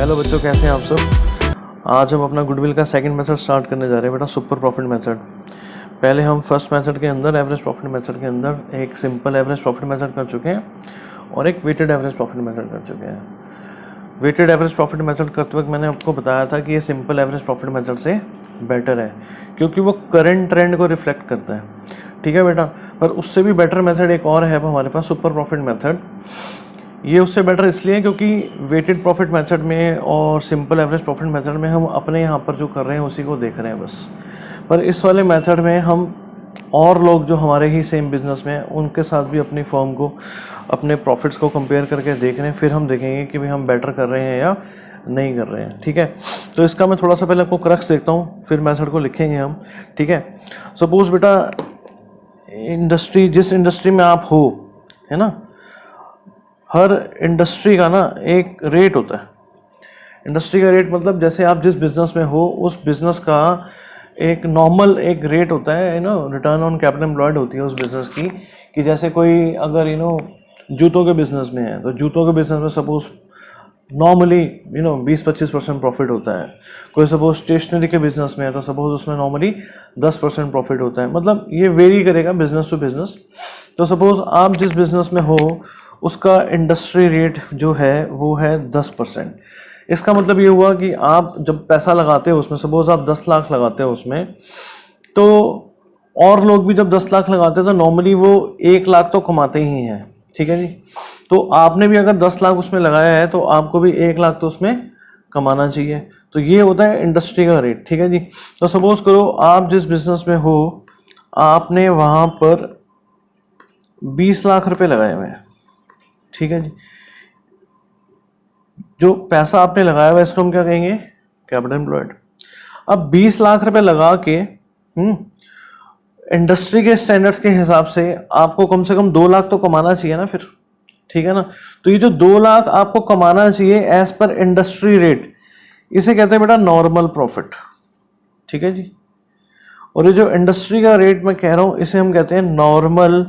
Hello बच्चों, कैसे हैं आप सब। आज हम अपना गुडविल का सेकंड मेथड स्टार्ट करने जा रहे हैं बेटा, सुपर प्रॉफिट मेथड। पहले हम फर्स्ट मेथड के अंदर, एवरेज प्रॉफिट मेथड के अंदर एक सिंपल एवरेज प्रॉफिट मेथड कर चुके हैं और एक वेटेड एवरेज प्रॉफिट मेथड कर चुके हैं। वेटेड एवरेज प्रॉफिट मेथड करते वक्त मैंने आपको बताया था कि ये सिंपल एवरेज प्रॉफिट मेथड से बेटर है क्योंकि वो करंट ट्रेंड को रिफ्लेक्ट करता है। ठीक है बेटा, पर उससे भी बेटर मेथड एक और है हमारे पास, सुपर प्रॉफिट मेथड। ये उससे बेटर इसलिए क्योंकि वेटेड प्रॉफिट मेथड में और सिंपल एवरेज प्रॉफिट मेथड में हम अपने यहाँ पर जो कर रहे हैं उसी को देख रहे हैं बस। पर इस वाले मेथड में हम और लोग जो हमारे ही सेम बिजनेस में हैं उनके साथ भी अपनी फर्म को, अपने प्रॉफिट्स को कंपेयर करके देख रहे हैं, फिर हम देखेंगे कि भाई हम बेटर कर रहे हैं या नहीं कर रहे हैं। ठीक है, तो इसका मैं थोड़ा सा पहले आपको क्रक्स देखता हूँ, फिर मेथड को लिखेंगे हम। ठीक है, सपोज बेटा इंडस्ट्री, जिस इंडस्ट्री में आप हो, है ना, हर इंडस्ट्री का ना एक रेट होता है। इंडस्ट्री का रेट मतलब जैसे आप जिस बिजनेस में हो उस बिजनेस का एक नॉर्मल एक रेट होता है, रिटर्न ऑन कैपिटल एम्प्लॉयड होती है उस बिजनेस की। कि जैसे कोई अगर जूतों के बिजनेस में है तो जूतों के बिजनेस में सपोज नॉर्मली 20-25% प्रॉफिट होता है। कोई सपोज स्टेशनरी के बिजनेस में है तो सपोज उसमें नॉर्मली 10% प्रॉफिट होता है। मतलब ये वेरी करेगा बिजनेस टू बिजनेस। तो सपोज आप जिस बिजनेस में हो उसका इंडस्ट्री रेट जो है वो है 10%। इसका मतलब ये हुआ कि आप जब पैसा लगाते हो उसमें, सपोज आप 10 लाख लगाते हो उसमें, तो और लोग भी जब 10 लाख लगाते हैं तो नॉर्मली वो 1 लाख तो कमाते ही हैं। ठीक है जी, तो आपने भी अगर 10 लाख उसमें लगाया है तो आपको भी 1 लाख तो उसमें कमाना चाहिए। तो ये होता है इंडस्ट्री का रेट। ठीक है जी, तो सपोज करो आप जिस बिजनेस में हो आपने वहाँ पर 20 लाख रुपए लगाए हुए हैं। ठीक है जी, जो पैसा आपने लगाया हुआ इसको हम क्या कहेंगे, कैपिटल एम्प्लॉयड। अब 20 लाख रुपए लगा के इंडस्ट्री के स्टैंडर्ड्स के हिसाब से आपको कम से कम 2 लाख तो कमाना चाहिए ना फिर। ठीक है ना, तो ये जो 2 लाख आपको कमाना चाहिए एज पर इंडस्ट्री रेट, इसे कहते हैं बेटा नॉर्मल प्रॉफिट। ठीक है जी, और ये जो इंडस्ट्री का रेट मैं कह रहा हूं इसे हम कहते हैं नॉर्मल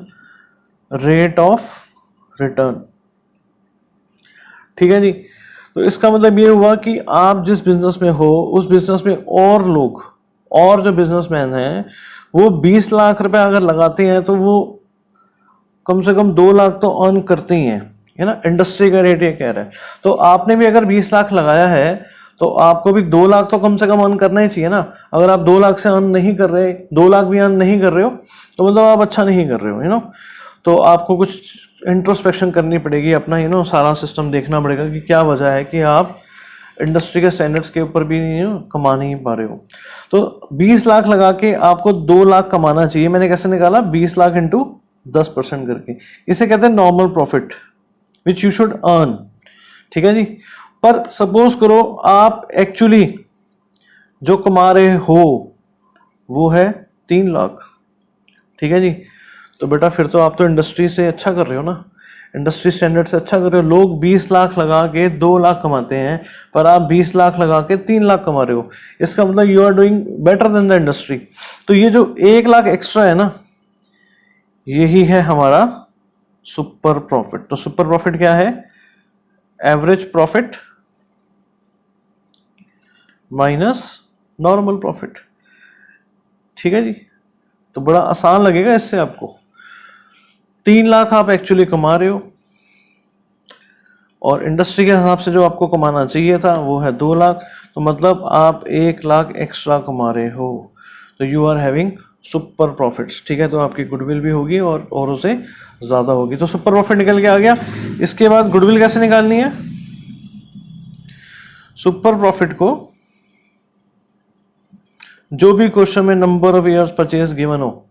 रेट ऑफ रिटर्न। ठीक है जी, तो इसका मतलब ये हुआ कि आप जिस बिजनेस में हो उस बिजनेस में और लोग, और जो बिजनेसमैन हैं वो 20 लाख रुपए अगर लगाते हैं तो वो कम से कम 2 लाख तो अर्न करते ही हैं, है ना। इंडस्ट्री का रेट ये कह रहा है। तो आपने भी अगर 20 लाख लगाया है तो आपको भी 2 लाख तो कम से कम अर्न करना ही चाहिए ना। अगर आप 2 लाख से अर्न नहीं कर रहे, 2 लाख भी अर्न नहीं कर रहे हो तो मतलब आप अच्छा नहीं कर रहे हो, तो आपको कुछ इंट्रोस्पेक्शन करनी पड़ेगी, अपना सारा सिस्टम देखना पड़ेगा कि क्या वजह है कि आप इंडस्ट्री के स्टैंडर्ड्स के ऊपर भी कमा नहीं पा रहे हो। तो 20 लाख लगा के आपको 2 लाख कमाना चाहिए। मैंने कैसे निकाला, 20 लाख इंटू 10% करके। इसे कहते हैं normal profit which you should earn. ठीक है जी, पर सपोज करो आप एक्चुअली जो कमा रहे हो वो है 3 लाख। ठीक है जी, तो बेटा फिर तो आप तो इंडस्ट्री से अच्छा कर रहे हो ना, इंडस्ट्री स्टैंडर्ड से अच्छा कर रहे हो। लोग 20 लाख लगा के 2 लाख कमाते हैं पर आप 20 लाख लगा के 3 लाख कमा रहे हो। इसका मतलब you are doing better than the industry. तो ये जो 1 लाख एक्स्ट्रा है ना, यही है हमारा सुपर प्रॉफिट। तो सुपर प्रॉफिट क्या है, average profit minus normal profit. ठीक है जी, तो बड़ा आसान लगेगा इससे आपको। 3 लाख आप एक्चुअली कमा रहे हो और इंडस्ट्री के हिसाब से जो आपको कमाना चाहिए था वो है 2 लाख, तो मतलब आप 1 लाख एक्स्ट्रा कमा रहे हो। तो you are having super profits. ठीक है, तो आपकी गुडविल भी होगी और उसे ज़्यादा होगी। तो सुपर प्रॉफिट निकल के आ गया। इसके बाद गुडविल कैसे निकालनी है, सुपर प्रॉफिट को जो भी क्वेश्चन में number of years purchase given हो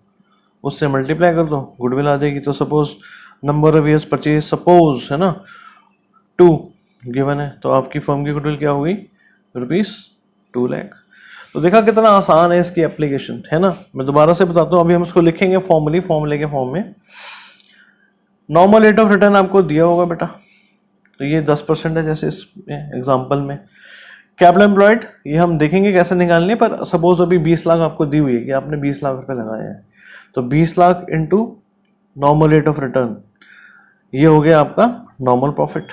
उससे मल्टीप्लाई कर दो, गुडविल आ जाएगी। तो suppose number of years purchase suppose है ना 2 गिवन है, तो आपकी फर्म की गुडविल क्या होगी, ₹2 लाख। तो देखा कितना आसान है इसकी एप्लीकेशन, है ना। मैं दोबारा से बताता हूँ, अभी हम इसको लिखेंगे फॉर्मूले के फॉर्म में। नॉर्मल रेट ऑफ रिटर्न आपको दिया होगा बेटा, तो ये 10% है जैसे इस एग्जाम्पल में। कैपिटल एम्प्लॉयड ये हम देखेंगे कैसे निकालने, पर सपोज अभी 20 लाख आपको दी हुई है कि आपने 20 लाख रुपए लगाए हैं, तो 20 lakh into normal rate of return, ये हो गया आपका नॉर्मल प्रॉफिट।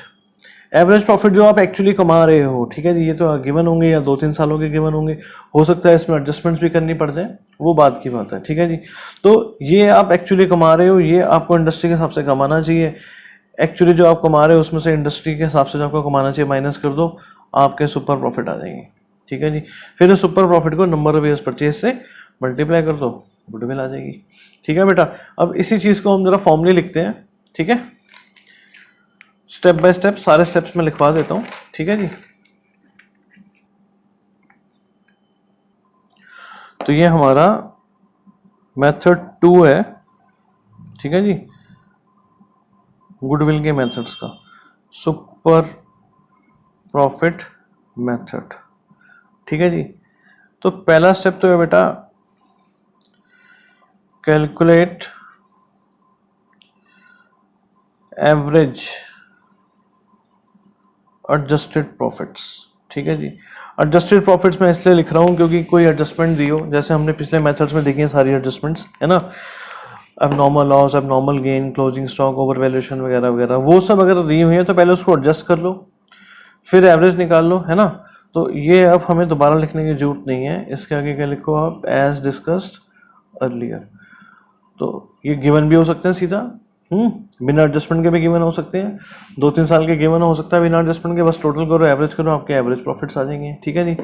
एवरेज प्रॉफिट जो आप एक्चुअली कमा रहे हो, ठीक है जी, ये तो गिवन होंगे या 2-3 सालों के गिवन होंगे, हो सकता है इसमें एडजस्टमेंट्स भी करनी पड़ जाए, वो बात की बात है, ठीक है जी। तो ये आप एक्चुअली कमा रहे हो, ये आपको इंडस्ट्री के हिसाब से कमाना चाहिए। एक्चुअली जो आप कमा रहे हो उसमें से इंडस्ट्री के हिसाब से जो आपको कमाना चाहिए माइनस कर दो, आपके सुपर प्रॉफिट आ जाएंगे, ठीक है जी। फिर इस सुपर प्रॉफिट को नंबर ऑफ ईयर्स परचेज से मल्टीप्लाई कर दो, गुडविल आ जाएगी, ठीक है बेटा। अब इसी चीज़ को हम जरा फॉर्मली लिखते हैं, ठीक है, स्टेप बाय स्टेप सारे स्टेप्स में लिखवा देता हूँ, ठीक है जी। तो ये हमारा मेथड 2 है, ठीक है जी, गुडविल के मेथड्स का, सुपर प्रॉफिट मेथड, ठीक है जी। तो पहला स्टेप तो है बेटा कैलकुलेट एवरेज एडजस्टेड प्रॉफिट्स, ठीक है जी। एडजस्टेड प्रॉफिट्स मैं इसलिए लिख रहा हूँ क्योंकि कोई एडजस्टमेंट दी हो, जैसे हमने पिछले मेथड्स में देखी है सारी एडजस्टमेंट्स, है ना, अब नॉर्मल लॉस, अब normal gain, closing stock, over valuation वगैरह वगैरह, वो सब अगर दी हुई है तो पहले उसको एडजस्ट कर लो, फिर एवरेज निकाल लो, है ना। तो ये अब हमें दोबारा लिखने की जरूरत नहीं है, इसके आगे क्या लिखो आप, एज डिस्कस्ड अर्लियर। तो ये गिवन भी हो सकते हैं सीधा, बिना एडजस्टमेंट के भी गिवन हो सकते हैं, 2-3 साल के गिवन हो सकता है बिना एडजस्टमेंट के, बस टोटल करो, एवरेज करो, आपके एवरेज प्रॉफिट्स आ जाएंगे, ठीक है जी।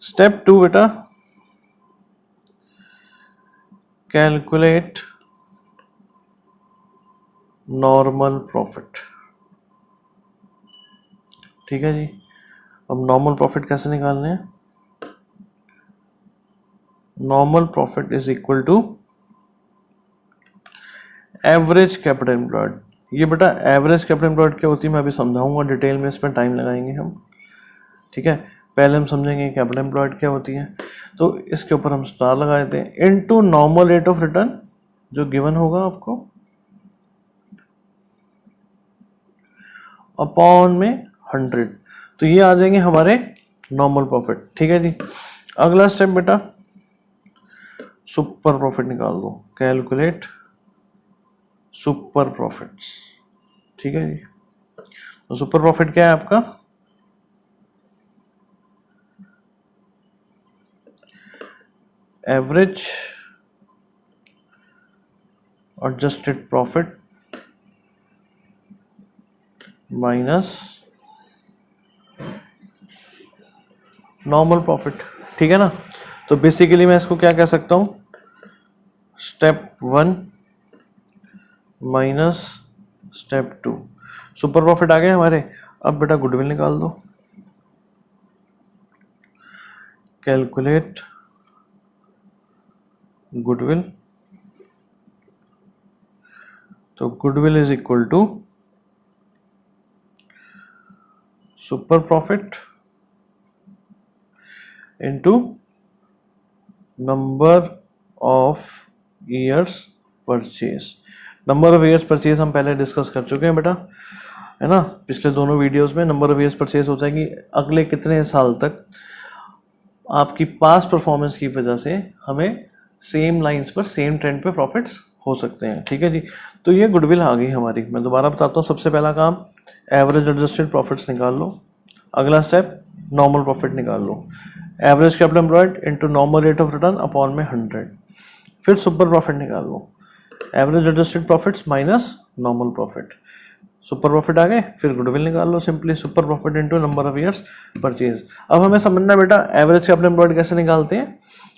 स्टेप 2 बेटा कैलकुलेट नॉर्मल प्रॉफिट, ठीक है जी। अब नॉर्मल प्रॉफिट कैसे निकालने हैं, normal profit is equal to average capital employed. ये बेटा एवरेज कैपिटल एम्प्लॉयड क्या होती है मैं अभी समझाऊंगा डिटेल में, इसमें टाइम लगाएंगे हम, ठीक है। पहले हम समझेंगे कैपिटल एम्प्लॉयड क्या होती है, तो इसके ऊपर हम स्टार लगा देते हैं, into normal rate of return जो गिवन होगा आपको अपॉन में 100, तो ये आ जाएंगे हमारे नॉर्मल प्रॉफिट, ठीक है जी। अगला स्टेप बेटा सुपर प्रॉफिट निकाल दो, कैलकुलेट सुपर प्रॉफिट्स, ठीक है जी। तो सुपर प्रॉफिट क्या है आपका, average adjusted profit minus normal profit, ठीक है ना। तो बेसिकली मैं इसको क्या कह सकता हूं, step 1 minus step 2, super profit आ गए हमारे। अब बेटा गुडविल निकाल दो, कैलकुलेट गुडविल, तो goodwill is equal to super profit into number of years purchase. Number of years purchase हम पहले डिस्कस कर चुके हैं बेटा, है ना, पिछले दोनों वीडियोस में। नंबर ऑफ ईयर्स परचेज होता है कि अगले कितने साल तक आपकी पास परफॉर्मेंस की वजह से हमें सेम लाइंस पर सेम ट्रेंड पे प्रॉफिट्स हो सकते हैं, ठीक है जी। तो ये गुडविल आ गई हमारी। मैं दोबारा बताता हूँ, सबसे पहला काम एवरेज एडजस्टेड प्रॉफिट्स निकाल लो, अगला स्टेप नॉर्मल प्रॉफिट निकाल लो, average capital employed into normal rate of return upon में 100, फिर सुपर प्रॉफिट निकाल लो, average adjusted profits minus normal profit, super profit आ गए, फिर गुडविल निकाल लो simply, super profit into number of years purchase. अब हमें समझना बेटा एवरेज कैपिटल एम्प्लॉयड कैसे निकालते हैं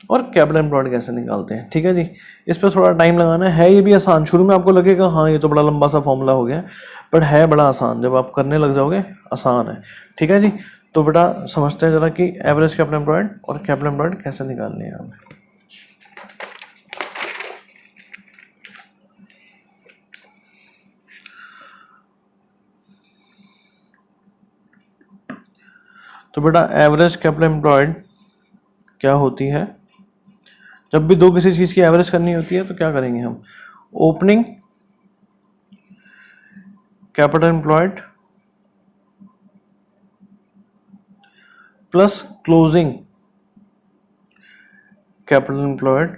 और कैपिटल एम्प्लॉयड कैसे निकालते हैं, ठीक है जी। इस पर थोड़ा टाइम लगाना है, ये भी आसान, शुरू में आपको लगेगा हाँ ये तो बड़ा लंबा सा फॉर्मूला हो गया, बट है बड़ा आसान, जब आप करने लग जाओगे आसान है, ठीक है जी। तो बेटा समझते हैं जरा कि एवरेज कैपिटल एम्प्लॉयड और कैपिटल एम्प्लॉयड कैसे निकालने हैं हमें। तो बेटा एवरेज कैपिटल एम्प्लॉयड क्या होती है, जब भी दो किसी चीज की एवरेज करनी होती है तो क्या करेंगे हम, opening capital employed plus closing capital employed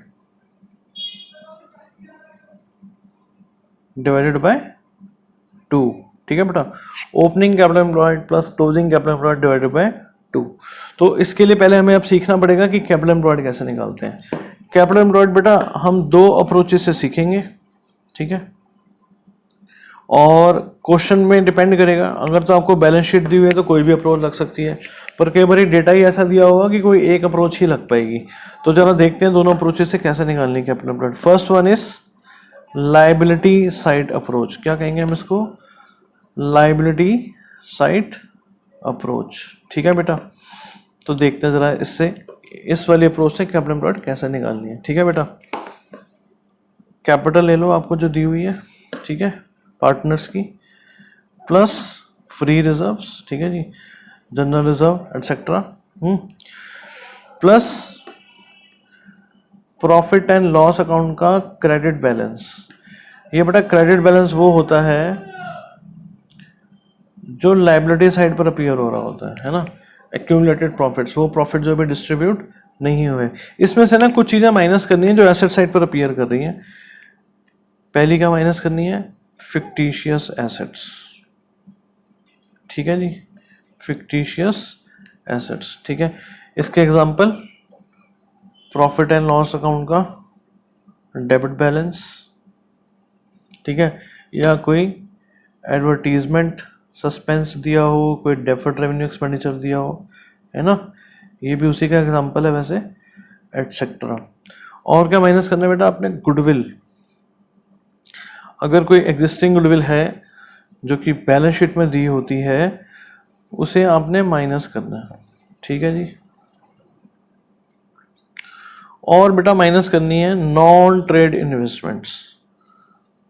divided by 2, ठीक है बेटा, opening capital employed plus closing capital employed divided by 2। तो इसके लिए पहले हमें अब सीखना पड़ेगा कि कैपिटल एम्प्लॉयड कैसे निकालते हैं। कैपिटल एम्प्लॉयड बेटा हम दो अप्रोचेस से सीखेंगे, ठीक है, और क्वेश्चन में डिपेंड करेगा। अगर तो आपको बैलेंस शीट दी हुई है तो कोई भी अप्रोच लग सकती है, पर कई बार डेटा ही ऐसा दिया होगा कि कोई एक अप्रोच ही लग पाएगी। तो जरा देखते हैं दोनों अप्रोचेस से कैसे निकालनी है capital employed. First one is liability side approach. क्या कहेंगे हम इसको? लायबिलिटी साइड अप्रोच, ठीक है बेटा। तो देखते हैं जरा इससे, इस वाली अप्रोच से कैपिटल एम्प्लॉयड कैसे निकालनी है, ठीक है बेटा। कैपिटल ले लो आपको जो दी हुई है, ठीक है, पार्टनर्स की, प्लस फ्री रिजर्व्स, ठीक है जी, general reserve etcetera, plus profit and loss account का क्रेडिट बैलेंस। ये बेटा क्रेडिट बैलेंस वो होता है जो लायबिलिटी साइड पर अपीयर हो रहा होता है ना, एक्यूमुलेटेड प्रॉफिट्स, वो प्रॉफिट जो भी डिस्ट्रीब्यूट नहीं हुए। इसमें से ना कुछ चीज़ें माइनस करनी है जो एसेट साइड पर अपीयर कर रही हैं। पहली क्या माइनस करनी है? फिक्टिशियस एसेट्स, ठीक है जी, फिक्टिशियस एसेट्स, ठीक है। इसके example profit and loss account का डेबिट बैलेंस, ठीक है, या कोई एडवर्टीजमेंट सस्पेंस दिया हो, कोई डेफर्ड रेवेन्यू एक्सपेंडिचर दिया हो, है ना, ये भी उसी का एग्जांपल है वैसे, एटसेट्रा। और क्या माइनस करना है बेटा आपने? गुडविल। अगर कोई एग्जिस्टिंग गुडविल है जो कि बैलेंस शीट में दी होती है, उसे आपने माइनस करना है, ठीक है जी। और बेटा माइनस करनी है नॉन ट्रेड इन्वेस्टमेंट्स,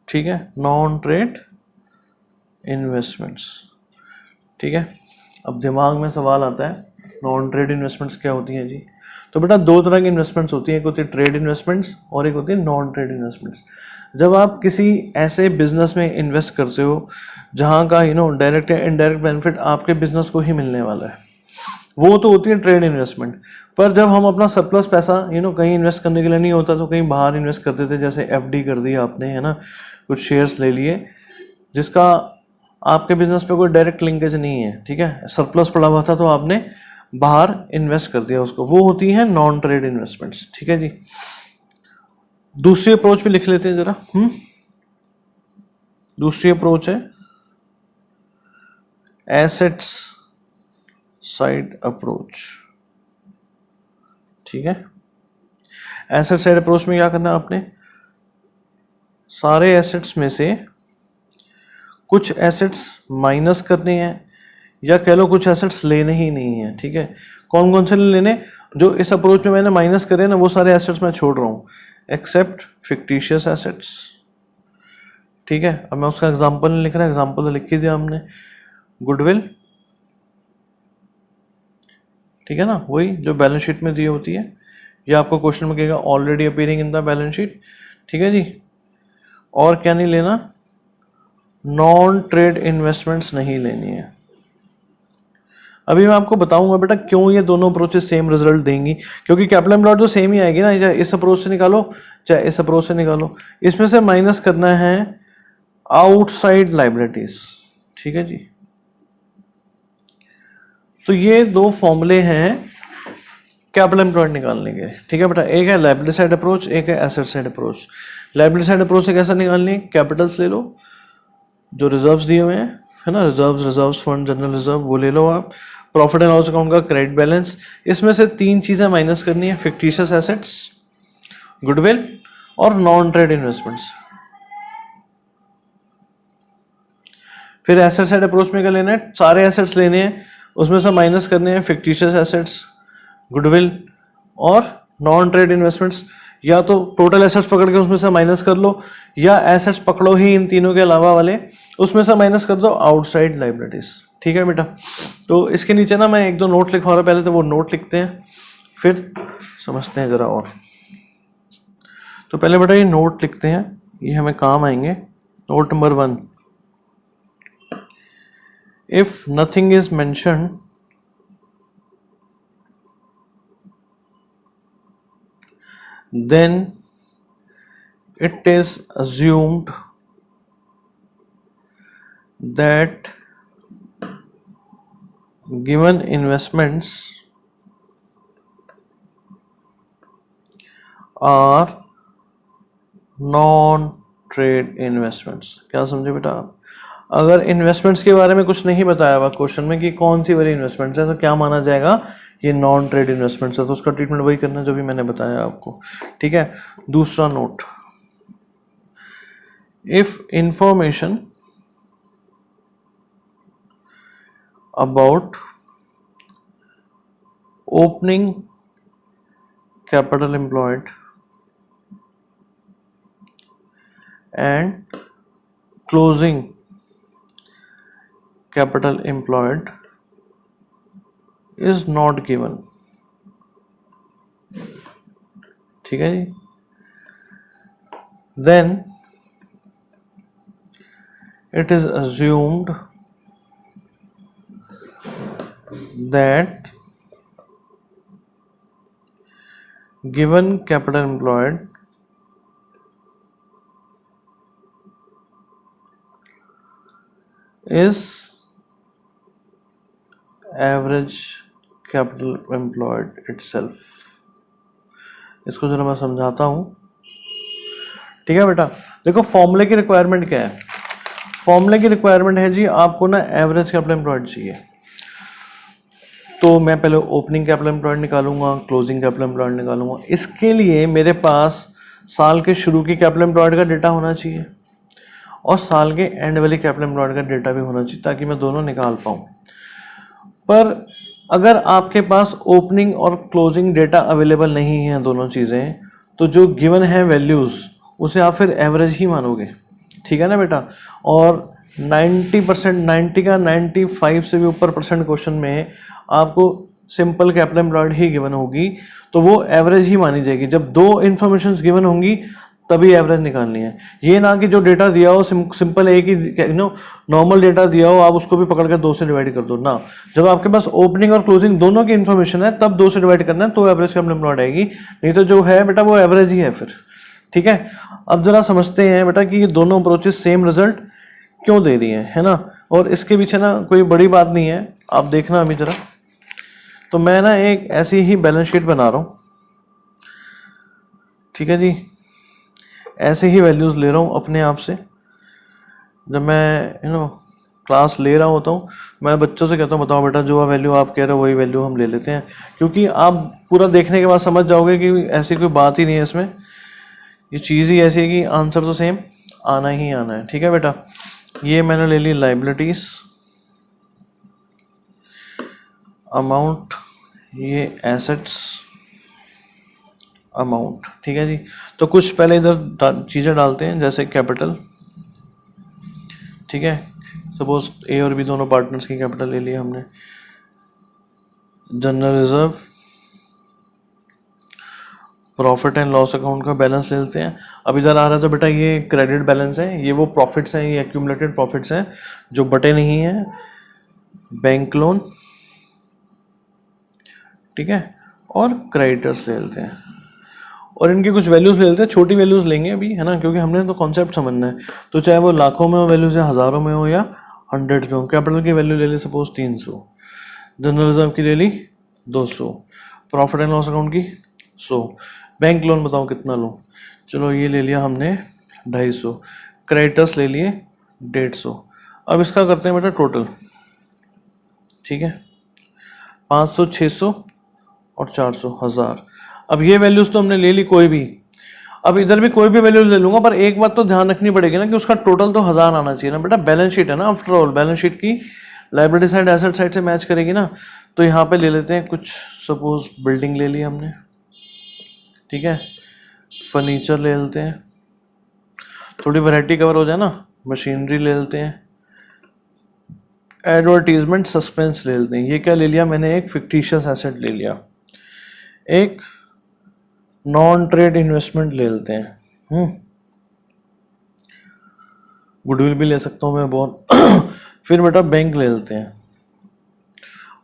ठीक है, नॉन ट्रेड इन्वेस्टमेंट्स, ठीक है। अब दिमाग में सवाल आता है नॉन ट्रेड इन्वेस्टमेंट्स क्या होती हैं जी? तो बेटा दो तरह की इन्वेस्टमेंट्स होती हैं, एक होती है ट्रेड इन्वेस्टमेंट्स और एक होती है नॉन ट्रेड इन्वेस्टमेंट्स। जब आप किसी ऐसे बिजनेस में इन्वेस्ट करते हो जहाँ का डायरेक्ट या इनडायरेक्ट बेनिफिट आपके बिजनेस को ही मिलने वाला है, वो तो होती है ट्रेड इन्वेस्टमेंट। पर जब हम अपना सरप्लस पैसा कहीं इन्वेस्ट करने के लिए नहीं होता तो कहीं बाहर इन्वेस्ट करते थे, जैसे एफडी कर दी आपने, है ना, कुछ शेयर्स ले लिए जिसका आपके बिजनेस पे कोई डायरेक्ट लिंकेज नहीं है, ठीक है, सरप्लस पड़ा हुआ था तो आपने बाहर इन्वेस्ट कर दिया उसको, वो होती है नॉन ट्रेड इन्वेस्टमेंट्स, ठीक है जी। दूसरी अप्रोच भी लिख लेते हैं जरा। दूसरी अप्रोच है एसेट्स साइड अप्रोच, ठीक है। एसेट साइड अप्रोच में क्या करना है आपने? सारे एसेट्स में से कुछ एसेट्स माइनस करने हैं, या कह लो कुछ एसेट्स लेने ही नहीं है, ठीक है। कौन कौन से लेने? जो इस अप्रोच में मैंने माइनस करे ना, वो सारे एसेट्स मैं छोड़ रहा हूँ एक्सेप्ट फिक्टिशियस एसेट्स, ठीक है। अब मैं उसका एग्जांपल नहीं लिख रहा, एग्जांपल तो लिख ही दिया हमने, गुडविल, ठीक है ना, वही जो बैलेंस शीट में दी होती है, या आपको क्वेश्चन में कहेगा already appearing in the balance sheet, ठीक है जी। और क्या नहीं लेना? नॉन ट्रेड इन्वेस्टमेंट्स नहीं लेनी है। अभी मैं आपको बताऊंगा बेटा क्यों ये दोनों अप्रोचेस सेम रिजल्ट देंगी, क्योंकि कैपिटल एम्प्लॉयड तो सेम ही आएगी ना, चाहे इस अप्रोच से निकालो चाहे इस अप्रोच से निकालो। इसमें से माइनस करना है आउटसाइड लायबिलिटीज, ठीक है जी। तो ये दो फॉर्मूले हैं कैपिटल एम्प्लॉयड निकालने के, ठीक है बेटा। एक है लायबिलिटी साइड अप्रोच, एक है asset side approach. Liability side approach से कैसा निकालनी है? कैपिटल्स ले लो जो रिजर्व्स दिए हुए हैं, है ना, रिजर्व्स फंड, जनरल रिजर्व, वो ले लो आप। प्रॉफिट एंड लॉस अकाउंट का क्रेडिट बैलेंस, इसमें से तीन चीजें माइनस करनी है, फिक्टिशियस एसेट्स, गुडविल और नॉन ट्रेड इन्वेस्टमेंट्स। फिर एसेट साइड अप्रोच में क्या लेना है? सारे एसेट्स लेने हैं, उसमें से माइनस करने हैं फिक्टिशियस एसेट्स, गुडविल और नॉन ट्रेड इन्वेस्टमेंट्स। या तो टोटल एसेट्स पकड़ के उसमें से माइनस कर लो, या एसेट्स पकड़ो ही इन तीनों के अलावा वाले, उसमें से माइनस कर दो आउटसाइड लायबिलिटीज, ठीक है बेटा। तो इसके नीचे ना मैं एक दो नोट लिखवा रहा, पहले तो वो नोट लिखते हैं फिर समझते हैं जरा और। तो पहले बेटा ये नोट लिखते हैं, ये हमें काम आएंगे। Note number 1, if nothing is mentioned then it is assumed that given investments are non trade investments. क्या समझे बेटा आप? अगर इन्वेस्टमेंट्स के बारे में कुछ नहीं बताया हुआ क्वेश्चन में कि कौन सी वाली इन्वेस्टमेंट्स है, तो क्या माना जाएगा? ये नॉन ट्रेड इन्वेस्टमेंट्स है, तो उसका ट्रीटमेंट वही करना जो भी मैंने बताया आपको। ठीक है, दूसरा note, if information about opening capital employed and closing capital employed is not given। ठीक है जी, then it is assumed that given capital employed is average capital employed itself। इसको जरा मैं समझाता हूँ। ठीक है बेटा, देखो फॉर्मूले की रिक्वायरमेंट क्या है? फॉर्मूले की रिक्वायरमेंट है जी आपको ना एवरेज कैपिटल एम्प्लॉयड चाहिए। तो मैं पहले ओपनिंग कैपिटल एम्प्लॉयड निकालूंगा, क्लोजिंग कैपिटल एम्प्लॉयड निकालूंगा। इसके लिए मेरे पास साल के शुरू की कैपिटल एम्प्लॉयड का डेटा होना चाहिए और साल के एंड वाली कैपिटल एम्प्लॉयड का डेटा भी होना चाहिए, ताकि मैं दोनों निकाल पाऊँ। पर अगर आपके पास ओपनिंग और क्लोजिंग डेटा अवेलेबल नहीं है, दोनों चीज़ें, तो जो गिवन है वैल्यूज़ उसे आप फिर एवरेज ही मानोगे। ठीक है ना बेटा? और 90%, 90 का 95 से भी ऊपर परसेंट क्वेश्चन में आपको सिंपल कैपिटल एम्प्लॉयड ही गिवन होगी, तो वो एवरेज ही मानी जाएगी। जब दो इन्फॉर्मेशंस गिवन होंगी तभी एवरेज निकालनी है। ये ना कि जो डेटा दिया हो सिंपल एक ही नॉर्मल डेटा दिया हो, आप उसको भी पकड़ कर 2 से डिवाइड कर दो ना। जब आपके पास ओपनिंग और क्लोजिंग दोनों की इन्फॉर्मेशन है तब 2 से डिवाइड करना है, तो एवरेज कैपिटल एम्प्लॉयड आएगी। नहीं तो जो है बेटा वो एवरेज ही है फिर। ठीक है, अब जरा समझते हैं बेटा कि ये दोनों अप्रोचेस सेम रिजल्ट क्यों दे रही है ना। और इसके पीछे ना कोई बड़ी बात नहीं है, आप देखना अभी जरा। तो मैं ना एक ऐसी ही बैलेंस शीट बना रहा हूँ। ठीक है जी, ऐसे ही वैल्यूज़ ले रहा हूँ अपने आप से। जब मैं क्लास ले रहा होता हूँ, मैं बच्चों से कहता हूँ बताओ बेटा जो वैल्यू आप कह रहे हो वही वैल्यू हम ले लेते हैं, क्योंकि आप पूरा देखने के बाद समझ जाओगे कि ऐसी कोई बात ही नहीं है इसमें। ये चीज़ ही ऐसी है कि आंसर तो सेम आना ही आना है। ठीक है बेटा, ये मैंने ले ली लाइबिलिटीज अमाउंट, ये एसेट्स अमाउंट। ठीक है जी, तो कुछ पहले इधर चीज़ें डालते हैं, जैसे कैपिटल। ठीक है, सपोज ए और बी दोनों पार्टनर्स की कैपिटल ले लिया हमने। General reserve, profit and loss account का बैलेंस ले लेते हैं। अब इधर आ रहा है तो बेटा ये क्रेडिट बैलेंस है, ये वो प्रॉफिट्स हैं, ये एक्यूमुलेटेड प्रॉफिट्स हैं जो बटे नहीं हैं। बैंक लोन, ठीक है, और क्रेडिटर्स ले लेते हैं। और इनकी कुछ वैल्यूज़ ले लेते हैं, छोटी वैल्यूज़ लेंगे अभी, है ना, क्योंकि हमने तो कॉन्सेप्ट समझना है। तो चाहे वो लाखों में हो वैल्यूज़, या हज़ारों में हो, या 100 में हो। कैपिटल की वैल्यू ले ली सपोज 300, जनरल रिजर्व की ले ली 200, प्रॉफिट एंड लॉस अकाउंट की 100, बैंक लोन बताओ कितना लूँ, चलो ये ले लिया हमने 250, क्रेडिटर्स ले लिए 150। अब इसका करते हैं बेटा टोटल। ठीक है, 500, 600 और 400, 1000। अब ये वैल्यूज़ तो हमने ले ली कोई भी। अब इधर भी कोई भी वैल्यू ले लूँगा, पर एक बात तो ध्यान रखनी पड़ेगी ना कि उसका टोटल तो 1000 आना चाहिए ना बेटा। बैलेंस शीट है ना, आफ्टर ऑल बैलेंस शीट की लाइबिलिटी साइड एसेट साइड से मैच करेगी ना। तो यहाँ पे ले लेते हैं कुछ, सपोज बिल्डिंग ले ली हमने। ठीक है, फर्नीचर ले लेते हैं, थोड़ी वैरायटी कवर हो जाए ना। मशीनरी ले लेते हैं, एडवर्टीजमेंट सस्पेंस ले लेते हैं। ये क्या ले लिया मैंने, एक फिक्टिशियस एसेट ले लिया। एक नॉन ट्रेड इन्वेस्टमेंट ले लेते हैं, गुडविल भी ले सकता हूँ मैं बहुत। फिर बेटा बैंक ले लेते हैं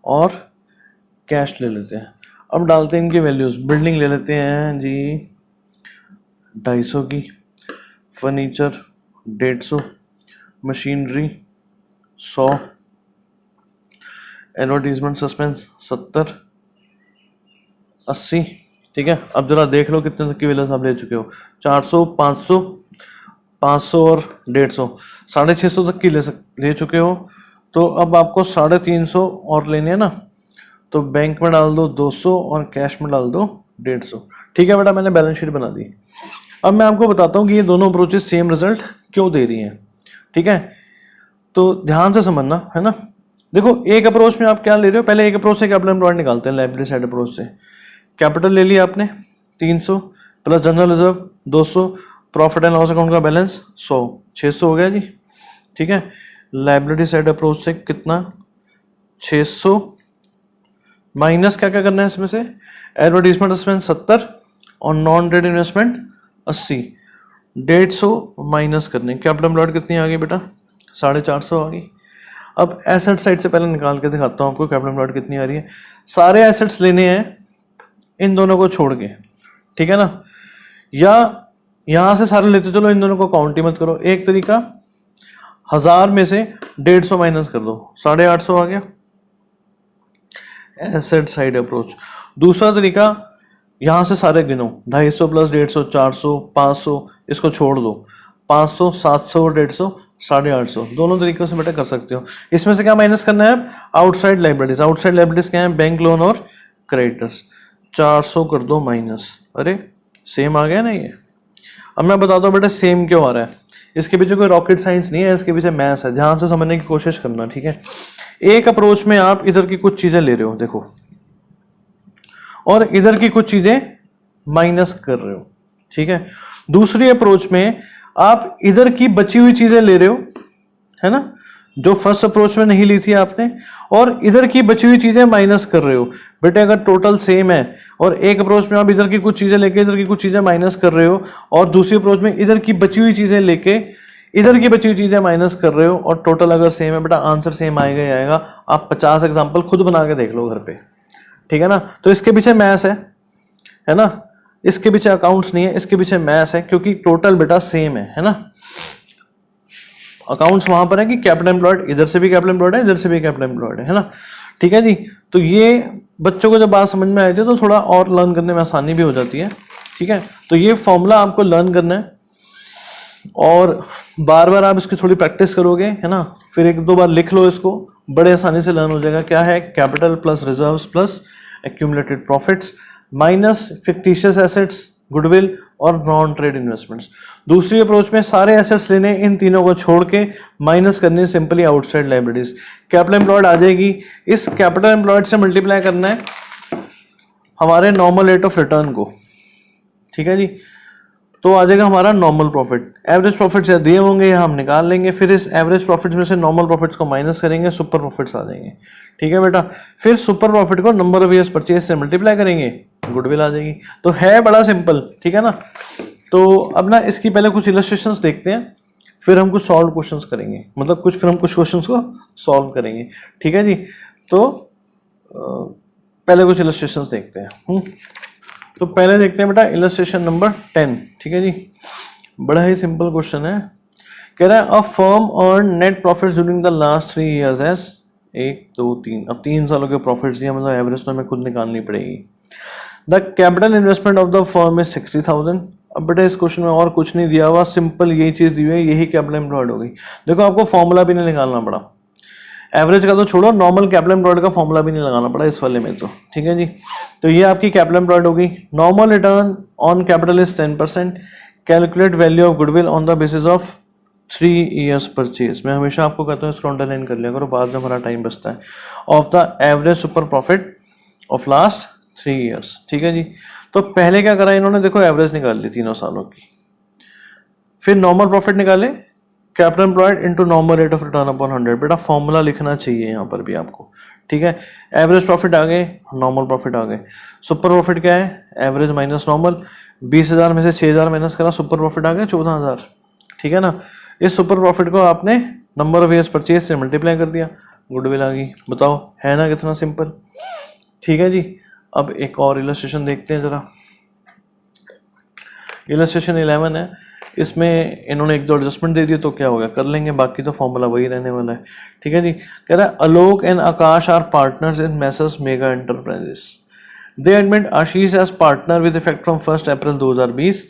और कैश ले लेते हैं। अब डालते हैं इनकी वैल्यूज़। बिल्डिंग ले लेते हैं जी 250 की, फर्नीचर 150, मशीनरी 100, एडवर्टीजमेंट सस्पेंस 70, 80। ठीक है, अब जरा देख लो कितने तक की वैल्यूज आप ले चुके हो। 400, 500, 500 और 150, 650 तक की ले चुके हो। तो अब आपको 350 और लेने हैं ना, तो बैंक में डाल दो 200 और कैश में डाल दो 150। ठीक है बेटा, मैंने बैलेंस शीट बना दी। अब मैं आपको बताता हूँ कि ये दोनों अप्रोचेस सेम रिजल्ट क्यों दे रही हैं। ठीक है, तो ध्यान से समझना है ना। देखो, एक अप्रोच में आप क्या ले रहे हो, पहले एक अप्रोच से कैपिटल एम्प्लॉयड निकालते हैं। लायबिलिटी साइड अप्रोच से कैपिटल ले लिया आपने 300 plus general reserve 200, profit and loss account का बैलेंस 100, 600 हो गया जी। ठीक है, लायबिलिटी साइड अप्रोच से कितना 600 माइनस क्या क्या करना है इसमें से, एडवर्टीजमेंट एक्सपेंस 70 और नॉन ट्रेड इन्वेस्टमेंट 80, 150 माइनस करने। कैपिटल एम्प्लॉयड कितनी आ गई बेटा 450 आ गई। अब एसेट साइड से पहले निकाल के दिखाता हूँ आपको कैपिटल एम्प्लॉयड कितनी आ रही है। सारे एसेट्स लेने हैं इन दोनों को छोड़ के, ठीक है ना, या यहां से सारे लेते चलो, इन दोनों को काउंट ही मत करो। एक तरीका 1000 में से 150 माइनस कर दो, 850 आ गया एसेट साइड अप्रोच। दूसरा तरीका यहां से सारे गिनो, 250 प्लस 150 400, 500 इसको छोड़ दो, 500, 700 और 150 850। दोनों तरीकों से बेटा कर सकते हो। इसमें से क्या माइनस करना है, आउटसाइड लाइबिलिटीज। आउटसाइड लाइबिलिटीज क्या है, बैंक लोन और क्रेडिटर्स। 400 कर दो माइनस, अरे सेम आ गया ना ये। अब मैं बताता हूँ बेटा सेम क्यों आ रहा है। इसके पीछे कोई रॉकेट साइंस नहीं है, इसके पीछे मैथ्स है। ध्यान से समझने की कोशिश करना, ठीक है। एक अप्रोच में आप इधर की कुछ चीजें ले रहे हो, देखो, और इधर की कुछ चीजें माइनस कर रहे हो, ठीक है। दूसरी अप्रोच में आप इधर की बची हुई चीजें ले रहे हो, है ना, जो फर्स्ट अप्रोच में नहीं ली थी आपने, और इधर की बची हुई चीजें माइनस कर रहे हो। बेटे अगर टोटल सेम है और एक अप्रोच में आप इधर की कुछ चीजें लेके इधर की कुछ चीजें माइनस कर रहे हो, और दूसरी अप्रोच में इधर की बची हुई चीजें लेके इधर की बची हुई चीजें माइनस कर रहे हो, और टोटल अगर सेम है बेटा आंसर सेम आएगा ही आएगा। आप 50 एग्जाम्पल खुद बना के देख लो घर पे, ठीक है ना। तो इसके पीछे मैथ्स है ना, इसके पीछे अकाउंट्स नहीं है, इसके पीछे मैथ्स है, क्योंकि टोटल बेटा सेम है ना। अकाउंट्स वहां पर है कि कैपिटल एम्प्लॉयड, इधर से भी कैपिटल एम्प्लॉयड है, इधर से भी कैपिटल एम्प्लॉयड है ना, ठीक है जी। तो ये बच्चों को जब बात समझ में आई थी तो थोड़ा और लर्न करने में आसानी भी हो जाती है, ठीक है। तो ये फॉर्मूला आपको लर्न करना है और बार बार आप इसकी थोड़ी प्रैक्टिस करोगे, है ना, फिर एक दो बार लिख लो इसको, बड़े आसानी से लर्न हो जाएगा। क्या है, capital plus reserves plus accumulated profits minus fictitious assets, goodwill और नॉन ट्रेड इन्वेस्टमेंट्स। दूसरी अप्रोच में सारे एसेट्स लेने, इन तीनों को छोड़ के माइनस करने simply outside liabilities. Capital employed आ जाएगी, इस कैपिटल एम्प्लॉयड से मल्टीप्लाई करना है हमारे नॉर्मल रेट ऑफ रिटर्न को, ठीक है जी। तो आ जाएगा हमारा नॉर्मल प्रॉफिट। एवरेज प्रॉफिट से दिए होंगे हम निकाल लेंगे, फिर इस एवरेज प्रॉफिट में से नॉर्मल प्रॉफिट्स को माइनस करेंगे, सुपर प्रॉफिट्स आ जाएंगे, ठीक है बेटा। फिर सुपर प्रॉफिट को नंबर ऑफ ईयर्स परचेज से मल्टीप्लाई करेंगे, गुडविल आ जाएगी। तो है बड़ा सिंपल, ठीक है ना। तो अब ना इसकी पहले कुछ इलस्ट्रेशंस देखते हैं, फिर हम कुछ सॉल्व क्वेश्चंस करेंगे, मतलब फिर हम कुछ क्वेश्चंस को सॉल्व करेंगे, ठीक है जी। तो पहले कुछ इलस्ट्रेशंस देखते हैं। तो पहले देखते हैं बेटा इलस्ट्रेशन नंबर 10, ठीक है जी। बड़ा ही सिंपल क्वेश्चन है, कह रहा है a firm earn net profit during the last 3 years as 1 2 3। अब 3 सालों के प्रॉफिट्स दिया, मतलब एवरेज तो हमें खुद निकालनी पड़ेगी। The capital investment of the firm is 60,000। अब बेटा इस क्वेश्चन में और कुछ नहीं दिया हुआ, सिंपल यही चीज दी हुई है, यही कैपिटल एम्प्लॉयड हो गई। देखो आपको फॉर्मूला भी नहीं निकालना पड़ा, एवरेज का तो छोड़ो, नॉर्मल कैपिटल एम्प्लॉयड का फॉर्मूला भी नहीं लगाना पड़ा इस वाले में, तो ठीक है जी। तो ये आपकी कैपिटल एम्प्लॉयड होगी। Normal return on capital is 10%। Calculate value of goodwill on the basis of 3 years purchase. मैं हमेशा आपको कहता हूँ इसको अंडरलाइन कर लिया करो, बाद में हमारा टाइम बचता है। Of the average super profit of last 3 years, ठीक है जी। तो पहले क्या करा इन्होंने, देखो एवरेज निकाल ली तीनों सालों की, फिर नॉर्मल प्रॉफिट निकाले, capital employed into normal rate of return upon 100। बेटा फॉर्मूला लिखना चाहिए यहाँ पर भी आपको, ठीक है। एवरेज प्रॉफिट आ गए, नॉर्मल प्रॉफिट आ गए। सुपर प्रॉफिट क्या है, एवरेज माइनस नॉर्मल। 20,000 में से 6,000 माइनस करा, सुपर प्रॉफिट आ गया 14,000, ठीक है ना। इस सुपर प्रॉफिट को आपने नंबर ऑफ ईयर्स परचेज से मल्टीप्लाई कर दिया, गुडविल आ गई। बताओ है ना कितना सिंपल, ठीक है जी। अब एक और इलस्ट्रेशन देखते हैं जरा। इलस्ट्रेशन 11 है, इसमें इन्होंने एक दो एडजस्टमेंट दे दिए तो क्या हो गया, कर लेंगे, बाकी तो फॉर्मूला वही रहने वाला है। ठीक है जी, कह रहा है Alok and Aakash are partners in messrs Mega Enterprises. They admit Ashish as partner with effect from 1st April 2020.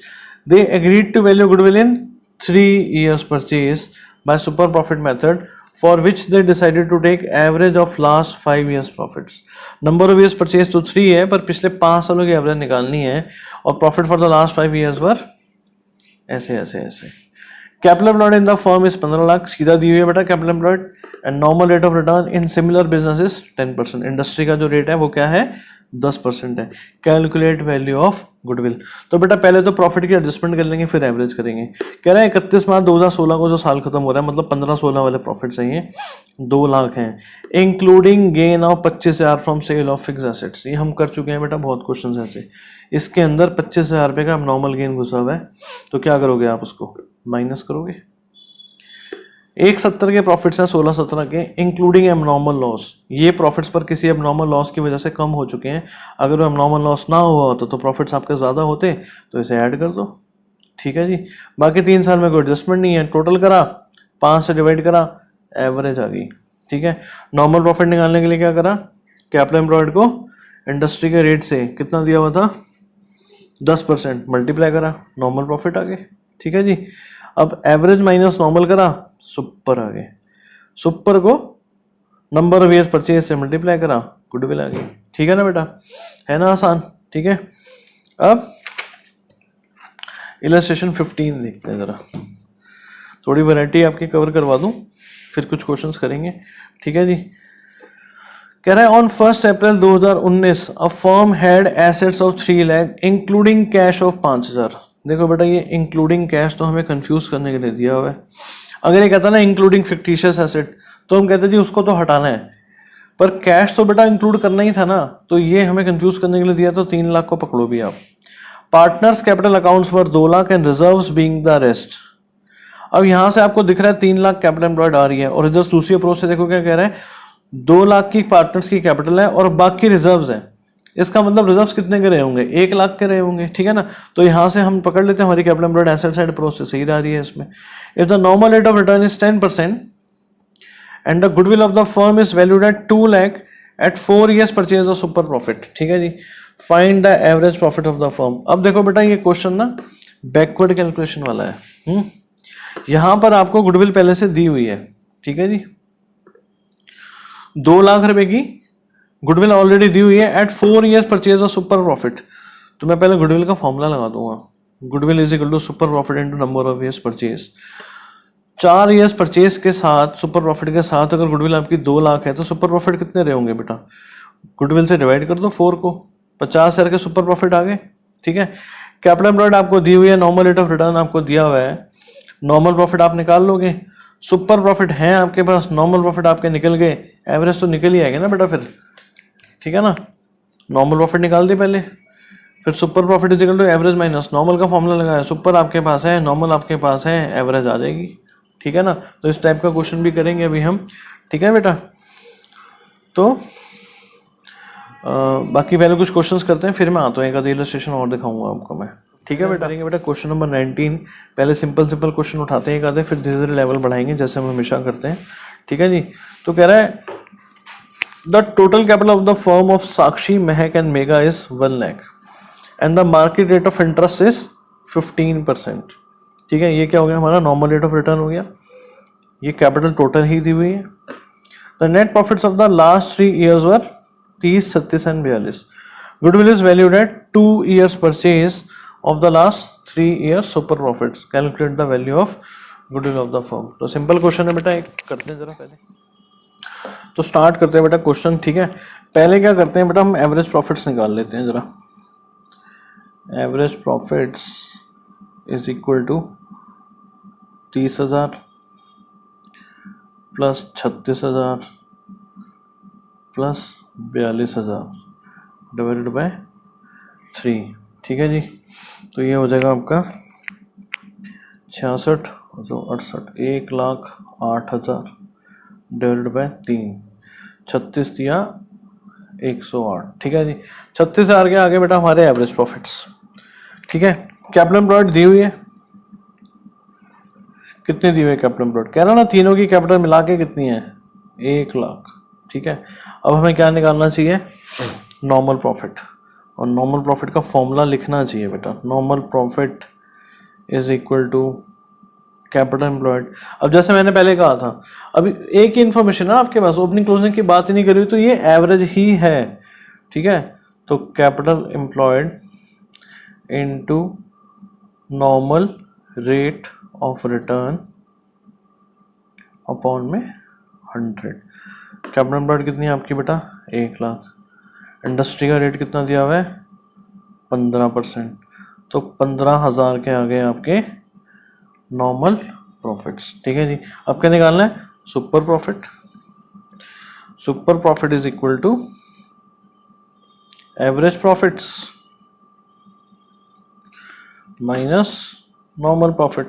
They agreed to value goodwill in 3 years purchase by super profit method, for which they decided to take average of last 5 years profits. Number of years purchase तो 3 है, पर पिछले 5 सालों की average निकालनी है, और profit for the last 5 years पर ऐसे ऐसे ऐसे। Capital employed in the firm is 15 lakh, सीधा दी हुई है बेटा capital employed, and normal rate of return in similar business is 10%। Industry का जो रेट है वो क्या है, 10% है। Calculate value of goodwill. तो बेटा पहले तो प्रॉफिट की एडजस्टमेंट कर लेंगे, फिर एवरेज करेंगे। कह रहे हैं 31 मार्च 2016 को जो साल खत्म हो रहा है, मतलब 15-16 वाले प्रॉफिट चाहिए, 2 लाख हैं, including gain of 25,000 from sale of fix assets. ये हम कर चुके हैं बेटा, बहुत क्वेश्चन ऐसे। इसके अंदर 25,000 रुपये का नॉर्मल गेन घुसा हुआ है, तो क्या करोगे आप, उसको माइनस करोगे। 170 के प्रॉफिट्स हैं 16-17 के, इंक्लूडिंग एबनॉर्मल लॉस। ये प्रॉफिट्स पर किसी एबनॉर्मल लॉस की वजह से कम हो चुके हैं। अगर वो एबनॉर्मल लॉस ना हुआ होता तो प्रॉफिट्स आपके ज़्यादा होते, तो इसे ऐड कर दो। ठीक है जी, बाकी 3 साल में कोई एडजस्टमेंट नहीं है। टोटल करा, 5 से डिवाइड करा, एवरेज आ गई। ठीक है, नॉर्मल प्रॉफिट निकालने के लिए क्या करा, कैपिटल एम्प्लॉयड को इंडस्ट्री के रेट से कितना दिया हुआ था, 10%, मल्टीप्लाई करा, नॉर्मल प्रॉफिट आ गए। ठीक है जी, अब एवरेज माइनस नॉर्मल करा, सुपर आ गए। सुपर को नंबर ऑफ ईयर्स परचेज से मल्टीप्लाई करा, गुडविल आ गई। ठीक है ना बेटा, है ना आसान। ठीक है, अब इलस्ट्रेशन 15 देखते हैं जरा, थोड़ी वैरायटी आपकी कवर करवा दूं, फिर कुछ क्वेश्चंस करेंगे। ठीक है जी, कह रहा है on 1 April 2019 a firm had assets of 3 lakh including cash of 5,000। देखो बेटा, ये इंक्लूडिंग कैश तो हमें कंफ्यूज करने के लिए दिया हुआ है। अगर ये कहता ना इंक्लूडिंग फिक्टिशियस एसेट, तो हम कहते जी उसको तो हटाना है, पर कैश तो बेटा इंक्लूड करना ही था ना, तो ये हमें कंफ्यूज करने के लिए दिया, तो 3 लाख को पकड़ो भी आप। Partners capital accounts were 2 lakh and reserves being the rest. अब यहां से आपको दिख रहा है 3 लाख कैपिटल एम्प्लॉयड आ रही है, और इधर दूसरी अप्रोच से देखो क्या कह रहा है, 2 लाख की पार्टनर्स की कैपिटल है और बाकी रिजर्व्स है। इसका मतलब रिजर्व्स कितने के रहे होंगे, 1 लाख के रहे होंगे। ठीक है ना, तो यहां से हम पकड़ लेते हैं हमारी capital employed asset side approach से सही आ रही है इसमें। If the normal rate of return is 10% and the goodwill of the firm is valued at 2 lakh at 4 years purchase of super profit. ठीक है जी, find the average profit of the firm. अब देखो बेटा, ये क्वेश्चन ना बैकवर्ड कैलकुलेशन वाला है। यहां पर आपको गुडविल पहले से दी हुई है। ठीक है जी, 2 लाख रुपए की गुडविल ऑलरेडी दी हुई है at 4 years purchase of super profit. तो मैं पहले गुडविल का फॉर्मूला लगा दूंगा, goodwill is equal to super profit into number of years purchase. 4 years purchase के साथ, सुपर प्रॉफिट के साथ अगर गुडविल आपकी 2 लाख है, तो सुपर प्रॉफिट कितने रहे होंगे बेटा, गुडविल से डिवाइड कर दो 4 को, 50,000 के सुपर प्रॉफिट आ गए। ठीक है, कैपिटल एम्प्लॉयड आपको दी हुई है, नॉर्मल रेट ऑफ रिटर्न आपको दिया हुआ है, नॉर्मल प्रॉफिट आप निकाल लोगे, सुपर प्रॉफिट है आपके पास, नॉर्मल प्रॉफिट आपके निकल गए, एवरेज तो निकल ही आएगा ना बेटा फिर। ठीक है ना, नॉर्मल प्रॉफिट निकाल दिए पहले, फिर super profit is equal to average minus normal का फॉर्मूला लगाया, सुपर आपके पास है, नॉर्मल आपके पास है, एवरेज आ जाएगी। ठीक है ना, तो इस टाइप का क्वेश्चन भी करेंगे अभी हम। ठीक है बेटा, तो बाकी पहले कुछ क्वेश्चंस करते हैं, फिर मैं आता हूँ, एक आधी इलस्ट्रेशन और दिखाऊंगा आपको मैं। ठीक है बेटा, करेंगे बेटा क्वेश्चन नंबर 19। पहले सिंपल क्वेश्चन उठाते हैं एक आधे, फिर धीरे धीरे लेवल बढ़ाएंगे जैसे हम हमेशा करते हैं। ठीक है जी, तो कह रहा है the total capital of the firm of Sakshi, Mehak and Mega is 1 lakh and the market rate of interest is 15%। ठीक है, ये क्या हो गया, हमारा नॉर्मल रेट ऑफ रिटर्न हो गया, ये कैपिटल टोटल ही दी हुई है। The net profits of the last 3 years were 30, 36 and 42। Goodwill is valued at 2 years purchase of the last 3 years super profits. Calculate the value of goodwill of the firm. तो simple question है बेटा, एक करते हैं जरा पहले, तो start करते हैं बेटा क्वेश्चन। ठीक है, पहले क्या करते हैं बेटा, हम एवरेज प्रॉफिट्स निकाल लेते हैं जरा। Average profits is equal to 30,000 plus 36,000 plus 42,000 divided by 3। ठीक है जी, तो ये हो जाएगा आपका 66 और 68, 1,08,000 डिवाइडेड बाय 3, 36 दिया 108। ठीक है जी, 36,000 के आगे बेटा हमारे एवरेज प्रॉफिट्स। ठीक है, कैपिटल एम्प्लॉयड दी हुई है कितनी दी हुई है कैपिटल एम्प्लॉयड, कह रहा ना तीनों की कैपिटल मिला के कितनी है 1 लाख। ठीक है, अब हमें क्या निकालना चाहिए, नॉर्मल प्रॉफिट, और नॉर्मल प्रॉफिट का फॉर्मूला लिखना चाहिए बेटा, normal profit is equal to capital employed. अब जैसे मैंने पहले कहा था, अभी एक ही इन्फॉर्मेशन है आपके पास, ओपनिंग क्लोजिंग की बात ही नहीं करी, तो ये एवरेज ही है। ठीक है, तो capital employed into normal rate of return upon में 100। कैपिटल एम्प्लॉयड कितनी है आपकी बेटा 1 लाख, इंडस्ट्री का रेट कितना दिया हुआ है 15%, तो 15,000 के आगे आपके नॉर्मल प्रॉफिट्स। ठीक है जी, अब क्या निकालना है, super profit. Super profit is equal to average profits minus normal profit.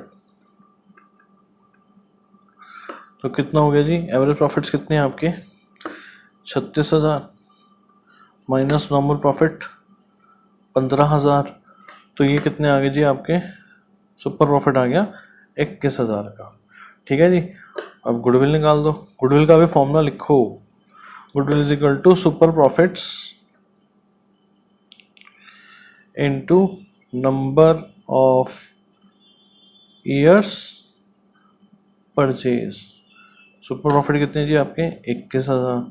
तो कितना हो गया जी, एवरेज प्रॉफिट्स कितने हैं आपके 36,000 माइनस नॉर्मल प्रॉफिट 15,000, तो ये कितने आ गए जी आपके, सुपर प्रॉफिट आ गया 21,000 का। ठीक है जी, अब गुडविल निकाल दो, गुडविल का भी फॉर्मूला लिखो, goodwill is equal to super profits into number of years purchase. Super profit कितने जी आपके 21,000,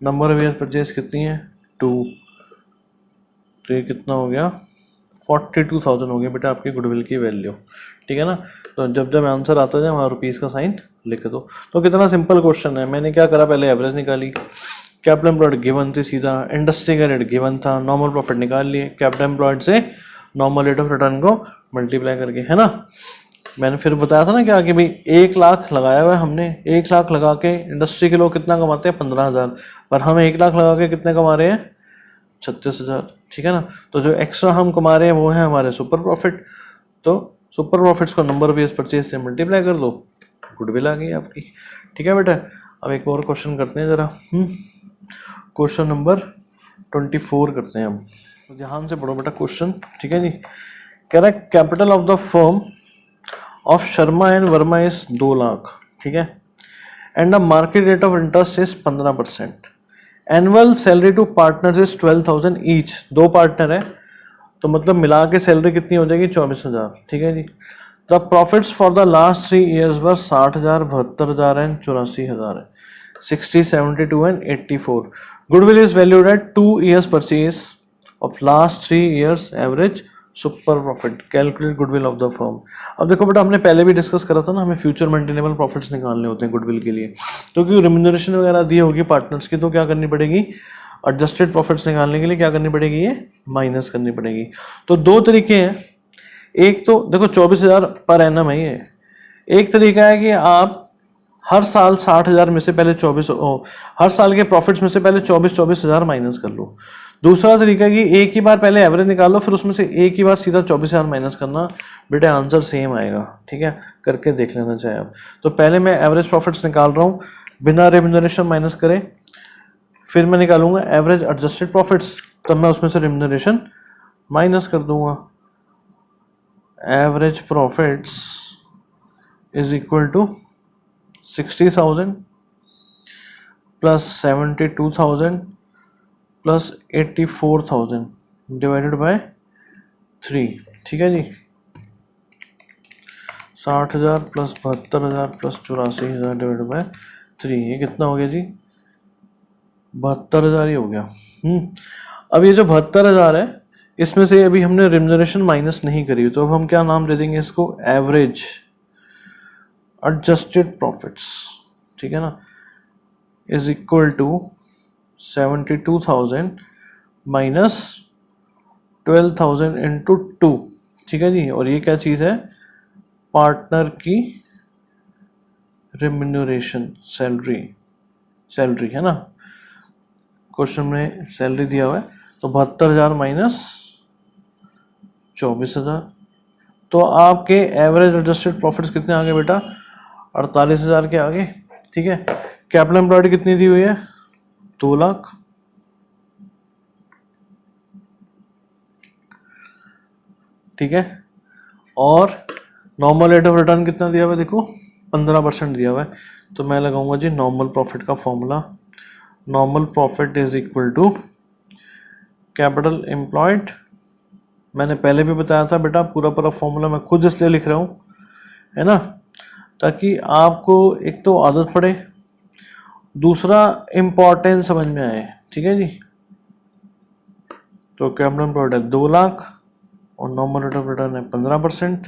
नंबर ऑफ ईयर्स परचेज कितनी है 2, तो ये कितना हो गया 42,000 हो गया बेटा आपकी गुडविल की वैल्यू। ठीक है ना, तो जब जब आंसर आता है वहाँ रुपीज़ का साइन लिख दो। तो कितना सिंपल क्वेश्चन है, मैंने क्या करा, पहले एवरेज निकाली, कैपिटल एम्प्लॉयड गिवन थी सीधा, इंडस्ट्री का रेट गिवन था, नॉर्मल प्रॉफिट निकाल लिए, कैपिटल एम्प्लॉयड से नॉर्मल रेट ऑफ रिटर्न को मल्टीप्लाई करके, है ना। मैंने फिर बताया था ना क्या कि भाई 1 लाख लगाया हुआ है हमने, 1 लाख लगा के इंडस्ट्री के लोग कितना कमाते हैं 15,000, पर हम 1 लाख लगा के कितने कमा रहे हैं 36,000। ठीक है ना, तो जो एक्स्ट्रा हम कमा रहे हैं वो है हमारे सुपर प्रॉफिट, तो सुपर प्रॉफिट्स को नंबर ऑफ ईयर्स परचेज से मल्टीप्लाई कर दो, गुडविल आ गई आपकी। ठीक है बेटा, अब एक और क्वेश्चन करते हैं ज़रा, क्वेश्चन नंबर 24 करते हैं हम, तो ध्यान से पढ़ो बेटा क्वेश्चन। ठीक है जी, कह रहा है capital of the firm of Sharma and Verma is 2 lakh. ठीक है, and the market rate of interest is 15%, annual salary to partners is 12,000 each, 2 partner है तो मतलब मिला के सैलरी कितनी हो जाएगी 24,000। ठीक है जी, the profits for the last 3 years were 60,000, 72,000 and 84,000 है, 60, 72 and 84। Goodwill is valued at 2 years purchase of last 3 years average super profit, calculate goodwill of the firm. अब देखो बेटा, हमने पहले भी डिस्कस करा था ना, हमें फ्यूचर मेंटेनेबल प्रॉफिट्स निकालने होते हैं गुडविल के लिए, तो क्योंकि रेम्यूनरेशन वगैरह दी होगी पार्टनर्स की, तो क्या करनी पड़ेगी, एडजस्टेड प्रॉफिट्स निकालने के लिए क्या करनी पड़ेगी, ये माइनस करनी पड़ेगी। तो 2 तरीके हैं, एक तो देखो 24,000 पर एनम है ये, एक तरीका है कि आप हर साल 60,000 में से पहले हर साल के प्रॉफिट्स में से पहले 24,000 माइनस कर लो। दूसरा तरीका है कि एक ही बार पहले एवरेज निकालो, फिर उसमें से एक ही बार सीधा 24,000 माइनस करना, बेटे आंसर सेम आएगा। ठीक है, करके देख लेना चाहे आप। तो पहले मैं एवरेज प्रॉफिट्स निकाल रहा हूँ बिना रेम्यूनरेशन माइनस करे, फिर मैं निकालूंगा एवरेज एडजस्टेड प्रॉफिट्स, तब मैं उसमें से रेम्यूनरेशन माइनस कर दूंगा। Average profits is equal to 60,000 plus 72,000 plus 84,000 divided by 3। ठीक है जी, 60,000 प्लस 72,000 प्लस 84,000 डिवाइडेड बाय 3, ये कितना हो गया जी 72,000 ही हो गया। अब ये जो 72,000 है, इसमें से अभी हमने रेम्यूनरेशन माइनस नहीं करी, तो अब हम क्या नाम दे देंगे इसको, एवरेज एडजस्टेड प्रॉफिट्स। ठीक है ना, is equal to 72,000 minus 12,000 into 2। ठीक है जी, और ये क्या चीज़ है, पार्टनर की रेम्यूनरेशन, सैलरी है ना, क्वेश्चन में सैलरी दिया हुआ है, तो 72,000 माइनस 24,000, तो आपके एवरेज एडजस्टेड प्रॉफिट्स कितने आ गए बेटा 48,000 के आगे। ठीक है, कैपिटल एम्प्लॉयड कितनी दी हुई है 2 लाख, ठीक है, और नॉर्मल रेट ऑफ रिटर्न कितना दिया हुआ है देखो 15% दिया हुआ है, तो मैं लगाऊंगा जी नॉर्मल प्रॉफिट का formula. Normal profit is equal to capital employed. मैंने पहले भी बताया था बेटा, पूरा पूरा फॉर्मूला मैं खुद इसलिए लिख रहा हूँ, है ना, ताकि आपको एक तो आदत पड़े, दूसरा इम्पोर्टेंस समझ में आए। ठीक है जी। तो कैपिटल एम्प्लॉयड है 2 लाख और नॉर्मल रेट ऑफ रिटर्न है 15%,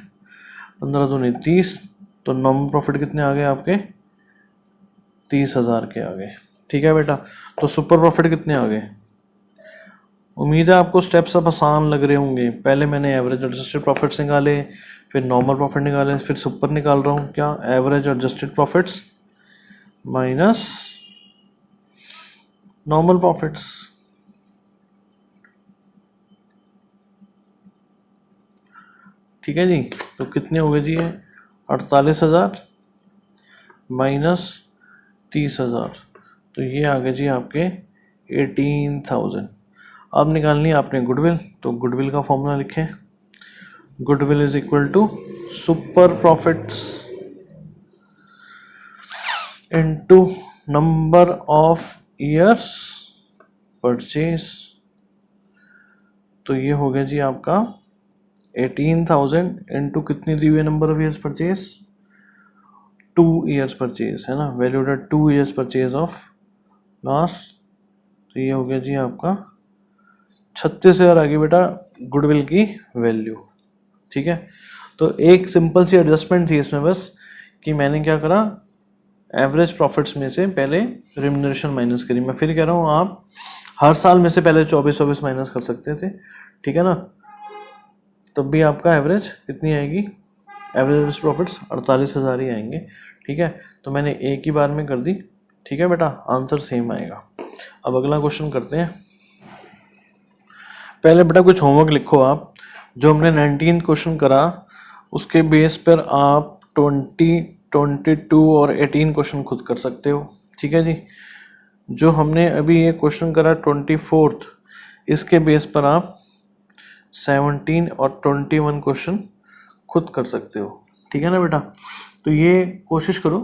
15 दूनी 30, तो नॉर्मल प्रॉफिट कितने आ गए आपके 30,000 के आ गए। ठीक है बेटा। तो सुपर प्रॉफिट कितने आ गए? उम्मीद है आपको स्टेप्स सब आसान लग रहे होंगे। पहले मैंने एवरेज एडजस्टेड प्रॉफिट्स निकाले, फिर नॉर्मल प्रॉफिट निकाले, फिर सुपर निकाल रहा हूँ क्या, average adjusted profits minus normal profits. ठीक है जी। तो कितने हो गए जी ये 48,000 माइनस 30,000, तो ये आ गए जी आपके 18,000। अब निकालनी है आपने गुडविल, तो गुडविल का फॉर्मूला लिखें। Goodwill is equal to super profits into number of years purchase. तो ये हो गया जी आपका 18,000 इंटू कितनी दी हुई है number of years purchase, 2 years purchase, है ना, valued at 2 years purchase of last. तो ये हो गया जी आपका 36,000 आ गई बेटा गुडविल की वैल्यू। ठीक है। तो एक सिंपल सी एडजस्टमेंट थी इसमें बस, कि मैंने क्या करा, एवरेज प्रॉफिट्स में से पहले रिम्यूनरेशन माइनस करी। मैं फिर कह रहा हूँ, आप हर साल में से पहले 24 माइनस कर सकते थे, ठीक है ना, तब भी आपका एवरेज कितनी आएगी, एवरेज प्रॉफिट्स 48,000 ही आएंगे। ठीक है। तो मैंने एक ही बार में कर दी। ठीक है बेटा, आंसर सेम आएगा। अब अगला क्वेश्चन करते हैं। पहले बेटा कुछ होमवर्क लिखो आप, जो हमने 19 क्वेश्चन करा उसके बेस पर आप 20, 22 और 18 क्वेश्चन खुद कर सकते हो। ठीक है जी। जो हमने अभी ये क्वेश्चन करा 24th, इसके बेस पर आप 17 और 21 क्वेश्चन खुद कर सकते हो। ठीक है ना बेटा। तो ये कोशिश करो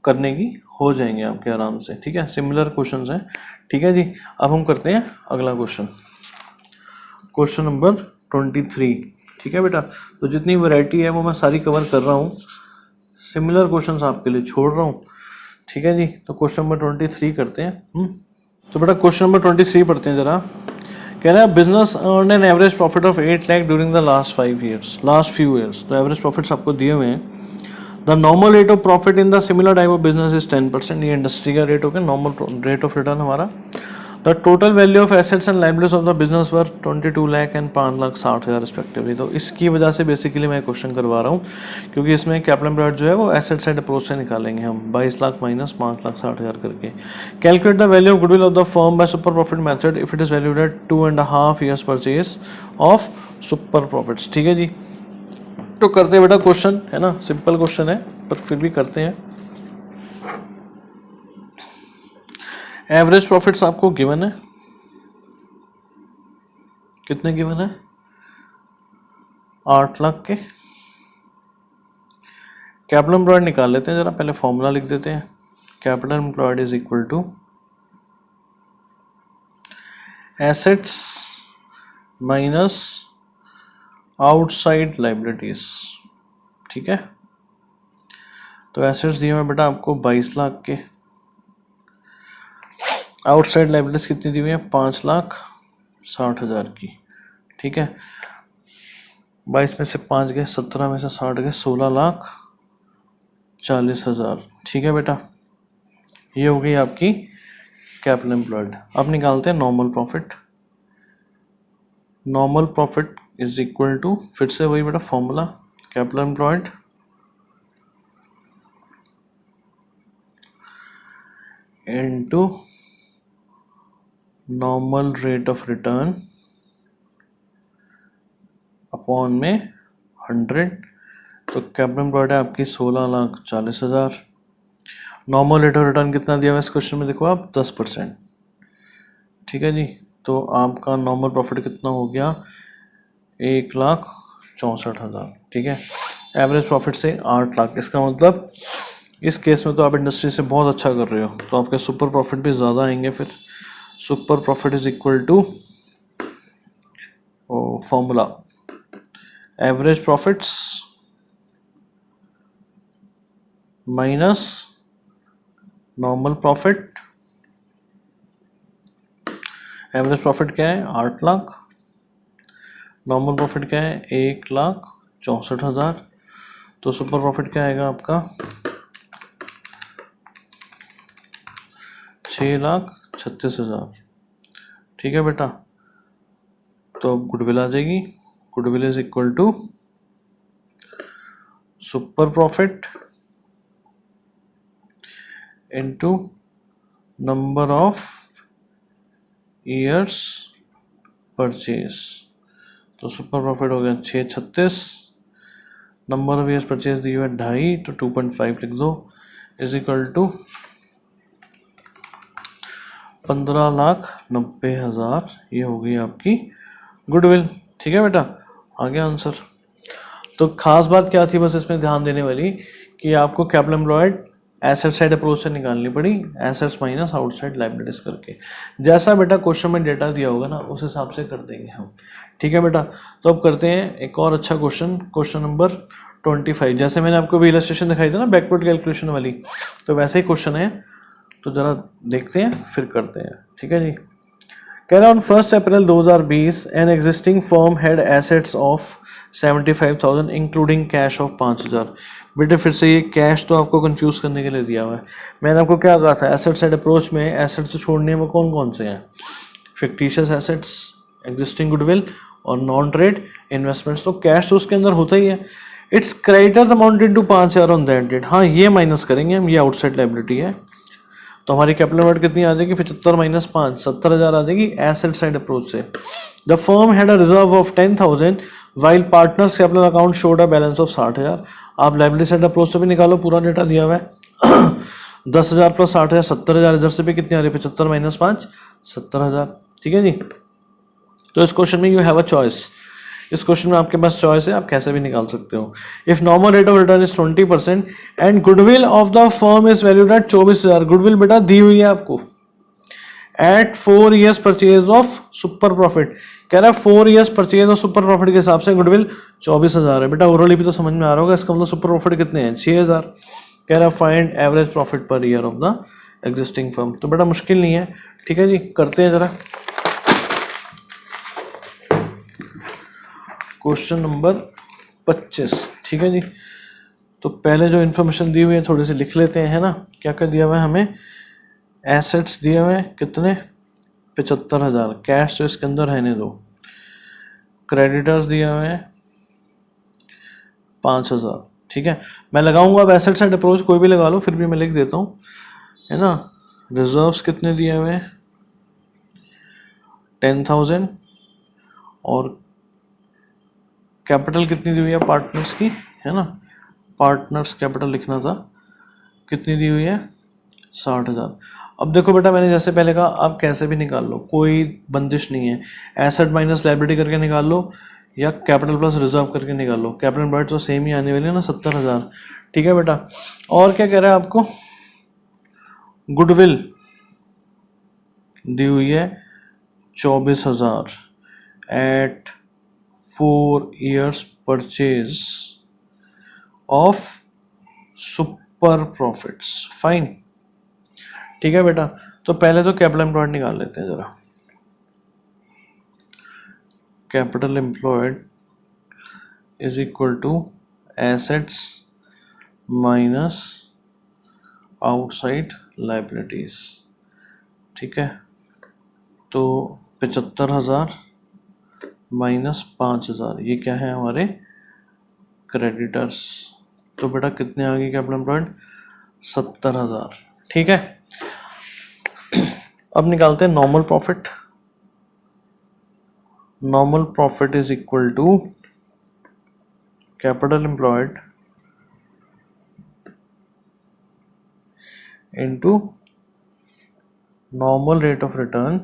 करने की, हो जाएंगे आपके आराम से। ठीक है, सिमिलर क्वेश्चंस हैं। ठीक है जी। अब हम करते हैं अगला क्वेश्चन, क्वेश्चन नंबर 23। ठीक है बेटा। तो जितनी वैरायटी है वो मैं सारी कवर कर रहा हूँ, सिमिलर क्वेश्चंस आपके लिए छोड़ रहा हूँ। ठीक है जी। तो क्वेश्चन नंबर 23 करते हैं। तो बेटा क्वेश्चन नंबर 23 पढ़ते हैं जरा। कह रहा है business earn an average profit of 8 lakh during the last few years. तो एवरेज प्रॉफिट्स आपको दिए हुए हैं। The normal rate of profit in the similar type of business is 10%। ये इंडस्ट्री का रेट हो गया, नॉर्मल रेट ऑफ रिटर्न हमारा। The total value of assets and liabilities of the business were 22 lakh and 5,60,000 respectively. तो इसकी वजह से basically मैं क्वेश्चन करवा रहा हूँ, क्योंकि इसमें कैपिटल एम्प्लॉयड जो है वो एसेट साइड अप्रोच से निकालेंगे हम, 22 लाख माइनस 5,60,000 करके। Calculate the value of goodwill of the firm by super profit method if it is valued eight 2.5 years purchase of super profits. ठीक है जी। तो करते हैं बेटा क्वेश्चन, है ना, सिंपल क्वेश्चन है पर फिर भी करते हैं। एवरेज प्रॉफिट्स आपको गिवन है, कितने गिवन है, 8 लाख के। कैपिटल एम्प्लॉयड निकाल लेते हैं जरा, पहले फॉर्मूला लिख देते हैं। Capital employed is equal to assets minus outside liabilities. ठीक है। तो एसेट्स दिए हुए बेटा आपको 22 लाख के, आउटसाइड लाइबिलिटीज कितनी दी हुई है, 5,60,000 की। ठीक है। 22 में से 5 गए, 17 में से 60 गए, 16,40,000। ठीक है बेटा, ये हो गई आपकी कैपिटल एम्प्लॉयड। अब निकालते हैं normal profit. Normal profit is equal to, फिर से वही बेटा formula, capital employed into normal rate of return upon में 100। तो कैपिटल एम्प्लॉयड है आपकी 16,40,000। नॉर्मल रेट ऑफ रिटर्न कितना दिया हुआ इस क्वेश्चन में, देखो आप 10%। ठीक है जी। तो आपका नॉर्मल प्रॉफिट कितना हो गया, 1,64,000। ठीक है। एवरेज प्रॉफिट से 8 लाख। इसका मतलब इस केस में तो आप इंडस्ट्री से बहुत अच्छा कर रहे हो, तो आपके सुपर प्रॉफिट भी ज़्यादा आएंगे। फिर super profit is equal to formula average profits minus normal profit. Average profit क्या है 8 लाख, नॉर्मल प्रॉफिट क्या है 1,64,000, तो सुपर प्रॉफिट क्या आएगा आपका 6,36,000। ठीक है बेटा, तो अब गुडविल आ जाएगी। Goodwill is equal to super profit into number of years purchase. तो सुपर प्रॉफिट हो गया 636, नंबर ऑफ ईयर्स परचेज दी हुआ है 2.5, तो 2.5 लिख दो, इज इक्वल टू 15,90,000। ये हो गई आपकी गुडविल। ठीक है बेटा, आ गया आंसर। तो खास बात क्या थी बस इसमें ध्यान देने वाली कि आपको capital employed asset side approach से निकालनी पड़ी, एसेट्स माइनस आउटसाइड लायबिलिटीज करके। जैसा बेटा क्वेश्चन में डेटा दिया होगा ना उस हिसाब से कर देंगे हम। ठीक है बेटा, तो अब करते हैं एक और अच्छा क्वेश्चन, क्वेश्चन नंबर 25। जैसे मैंने आपको भी इलस्ट्रेशन दिखाई थी ना बैकवर्ड कैलकुलेशन वाली, तो वैसे ही क्वेश्चन है, तो जरा देखते हैं फिर करते हैं। ठीक है जी, कह रहा on 1 April 2020 an existing firm had assets of 75,000 including cash of 5,000। बेटे फिर से ये कैश तो आपको कंफ्यूज करने के लिए दिया हुआ है। मैंने आपको क्या कहा था, एसेट साइड अप्रोच में एसेट्स छोड़ने में कौन कौन से हैं, फिक्टिशियस एसेट्स, एग्जिस्टिंग गुडविल और नॉन ट्रेड इन्वेस्टमेंट्स। तो कैश तो उसके अंदर होता ही है। Its creditors amounted to 5,000 on that date. हाँ ये माइनस करेंगे हम, ये आउटसाइड लायबिलिटी है। तो हमारी कैपिटल एम्प्लॉयड कितनी आ जाएगी 75 माइनस 5, 70,000 आ जाएगी एसेट साइड अप्रोच से। The firm had a reserve of 10,000 while partners capital account showed a balance of 60,000। आप लायबिलिटी साइड अप्रोच से भी निकालो, पूरा डेटा दिया हुआ है 10,000 प्लस 60,000 70,000, इधर से भी कितनी आ रही है 75 माइनस 5 70,000। ठीक है जी, तो इस क्वेश्चन में यू हैव अ चॉइस। इस क्वेश्चन में आपके पास चॉइस है, आप कैसे भी निकाल सकते हो। If normal rate of return is 20% and goodwill of the firm is valued at 24,000। Goodwill बेटा दी हुई है आपको at 4 years purchase of super profit. कह रहा है 4 years purchase of super profit के हिसाब से गुडविल 24,000 है। बेटा ओवरऑल भी तो समझ में आ रहा होगा, इसका मतलब सुपर प्रॉफिट कितने हैं 6,000। कह रहा है find average profit per year of the existing firm. तो बेटा मुश्किल नहीं है, ठीक है जी, करते हैं जरा क्वेश्चन नंबर 25। ठीक है जी, तो पहले जो इन्फॉर्मेशन दी हुई है थोड़ी सी लिख लेते हैं, है ना। क्या क्या दिया हुआ है हमें, एसेट्स दिए हुए हैं कितने 75,000, कैश तो इसके अंदर रहने दो। क्रेडिटर्स दिए हुए हैं 5,000। ठीक है, मैं लगाऊंगा अब एसेट साइड अप्रोच, कोई भी लगा लो, फिर भी मैं लिख देता हूँ, है ना। रिजर्व्स कितने दिए हुए हैं 10,000 और कैपिटल कितनी दी हुई है पार्टनर्स की, है ना। पार्टनर्स कैपिटल लिखना था, कितनी दी हुई है 60,000। अब देखो बेटा मैंने जैसे पहले कहा, आप कैसे भी निकाल लो, कोई बंदिश नहीं है। एसेट माइनस लायबिलिटी करके निकाल लो या कैपिटल प्लस रिजर्व करके निकाल लो, कैपिटल एम्प्लॉयड तो सेम ही आने वाली है ना 70,000। ठीक है बेटा, और क्या कह रहा है आपको, गुडविल दी हुई है 24,000 at 4 years purchase of super profits. Fine, ठीक है बेटा, तो पहले तो कैपिटल एम्प्लॉयड निकाल लेते हैं जरा। Capital employed is equal to assets minus outside liabilities. ठीक है, तो 75,000 माइनस 5,000, ये क्या है हमारे क्रेडिटर्स। तो बेटा कितने आ गए कैपिटल एम्प्लॉयड 70,000। ठीक है, अब निकालते हैं normal profit. Normal profit is equal to capital employed into normal rate of return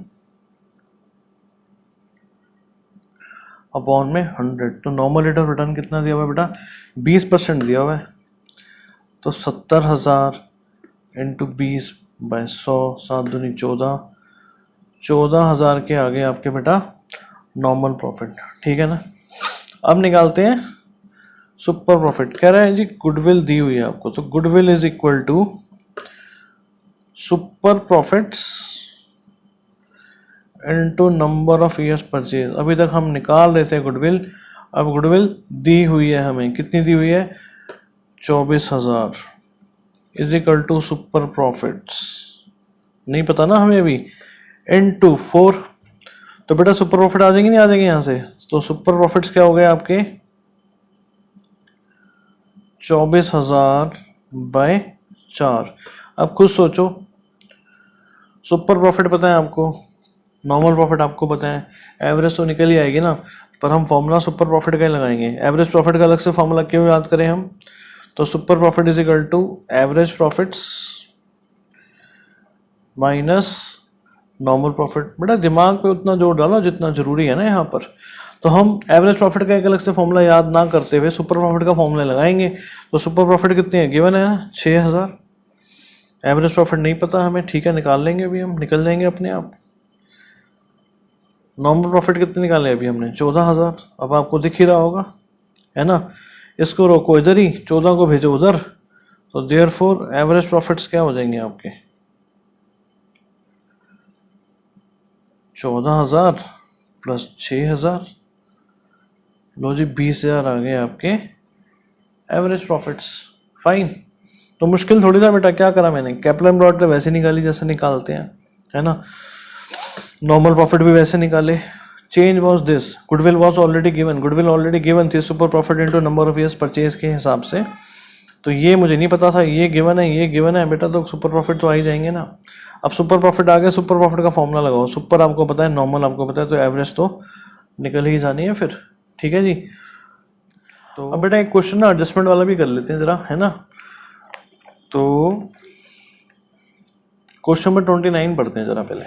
upon में 100। तो नॉर्मल रेट ऑफ रिटर्न कितना दिया हुआ है बेटा? 20% दिया हुआ है। तो 70,000 इंटू 20/100, 7 दूनी 14, 14,000 के आगे आपके बेटा नॉर्मल प्रॉफिट, ठीक है ना। अब निकालते हैं सुपर प्रॉफिट। कह रहा है जी गुडविल दी हुई है आपको, तो goodwill is equal to super profits into number of years purchase. अभी तक हम निकाल रहे थे गुडविल, अब गुडविल दी हुई है हमें, कितनी दी हुई है? 24,000 is equal to super profits, नहीं पता ना हमें अभी, इनटू 4। तो बेटा सुपर प्रॉफिट आ जाएंगे, नहीं आ जाएंगे यहाँ से? तो सुपर प्रॉफिट्स क्या हो गए आपके? 24,000/4। अब खुद सोचो, सुपर प्रॉफिट पता है आपको, नॉर्मल प्रॉफिट आपको पता है, एवरेज तो निकल ही आएगी ना, पर हम फॉर्मूला सुपर प्रॉफिट का ही लगाएंगे। एवरेज प्रॉफिट का अलग से फॉर्मूला क्यों याद करें हम? तो super profit is equal to average profits minus normal profit. बेटा दिमाग पे उतना जोर डालो जितना जरूरी है ना यहाँ पर। तो हम एवरेज प्रॉफिट का एक अलग से फॉर्मूला याद ना करते हुए सुपर प्रॉफिट का फॉर्मूला लगाएंगे। तो सुपर प्रॉफिट कितनी है? गिवन है 6,000। एवरेज प्रॉफिट नहीं पता हमें, ठीक है, निकाल लेंगे अभी, हम निकल जाएंगे अपने आप। नॉर्मल प्रॉफिट कितने निकाले अभी हमने? 14,000। अब आपको दिख ही रहा होगा, है ना। इसको रोको इधर ही, 14 को भेजो उधर। तो देयरफॉर एवरेज प्रॉफिट्स क्या हो जाएंगे आपके? 14,000 प्लस 6,000, लो जी 20,000 आ गए आपके एवरेज प्रॉफिट्स। फाइन। तो मुश्किल थोड़ी था बेटा, क्या करा मैंने? कैपिटल तो वैसे निकाली जैसे निकालते हैं, है ना। नॉर्मल प्रॉफिट भी वैसे निकाले। Change was this, goodwill was already given, goodwill already given थी super profit into number of years purchase के हिसाब से। तो ये मुझे नहीं पता था, ये गिवन है, ये गिवन है बेटा, तो सुपर प्रॉफिट तो आ ही जाएंगे ना। अब सुपर प्रॉफिट आ गया, सुपर प्रॉफिट का फॉर्मूला लगाओ। सुपर आपको पता है, नॉर्मल आपको पता है, तो एवरेज तो निकल ही जानी है फिर, ठीक है जी। तो अब बेटा एक क्वेश्चन ना एडजस्टमेंट वाला भी कर लेते हैं जरा, है ना। तो क्वेश्चन नंबर 29 पढ़ते हैं जरा पहले।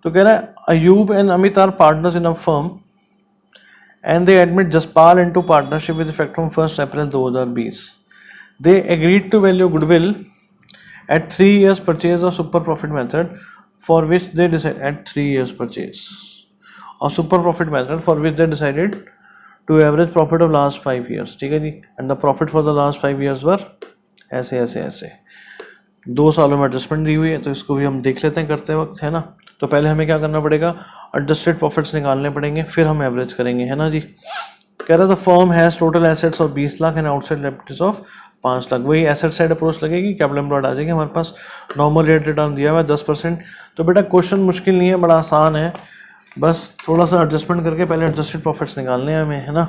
तो कह रहा है Ayub and Amit are partners in a firm and they admit Jaspal into partnership with effect from 1 April 2020। They agreed to value goodwill at 3 years purchase of super profit method for which they decide at 3 years purchase of super profit method for which they decided to average profit of last 5 years, ठीक है जी। and the profit for the last 5 years were ऐसे ऐसे ऐसे। 2 सालों में adjustment दी हुई है, तो इसको भी हम देख लेते हैं करते वक्त, है ना। तो पहले हमें क्या करना पड़ेगा? एडजस्टेड प्रॉफिट्स निकालने पड़ेंगे, फिर हम एवरेज करेंगे, है ना जी। कह रहा था firm has total assets of 20 lakh and outside liabilities of 5 lakh. वही एसेट साइड अप्रोच लगेगी, कैपिटल एम्प्लॉयड आ जाएगी हमारे पास। नॉर्मल रेट रिटर्न दिया हुआ है 10%। तो बेटा क्वेश्चन मुश्किल नहीं है, बड़ा आसान है, बस थोड़ा सा एडजस्टमेंट करके पहले एडजस्टेड प्रॉफिट्स निकालने हैं हमें, है ना।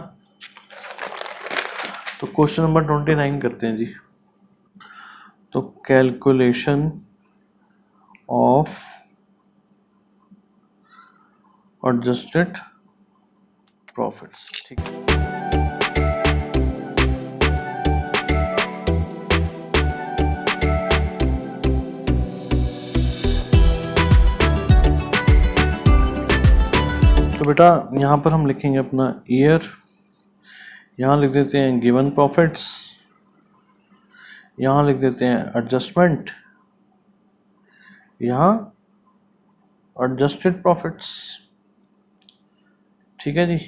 तो क्वेश्चन नंबर 29 करते हैं जी। तो कैलकुलेशन ऑफ एडजस्टेड प्रॉफिट्स, ठीक है। तो बेटा यहाँ पर हम लिखेंगे अपना ईयर, यहाँ लिख देते हैं गिवन प्रॉफिट्स, यहाँ लिख देते हैं एडजस्टमेंट, यहाँ एडजस्टेड प्रॉफिट्स, ठीक है जी।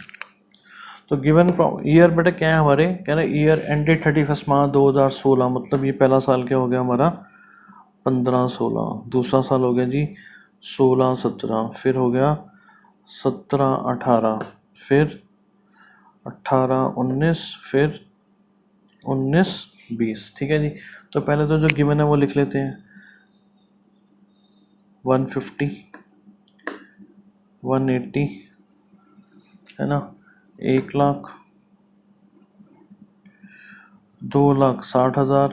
तो गिवन ईयर बेटा क्या है हमारे? कह रहे ईयर एंडेड 31 मार्च 2016, मतलब ये पहला साल क्या हो गया हमारा? 15-16। दूसरा साल हो गया जी 16-17, फिर हो गया 17-18, फिर 18-19, फिर 19-20, ठीक है जी। तो पहले तो जो गिवन है वो लिख लेते हैं 150, 180, है ना, 1 लाख, 2,60,000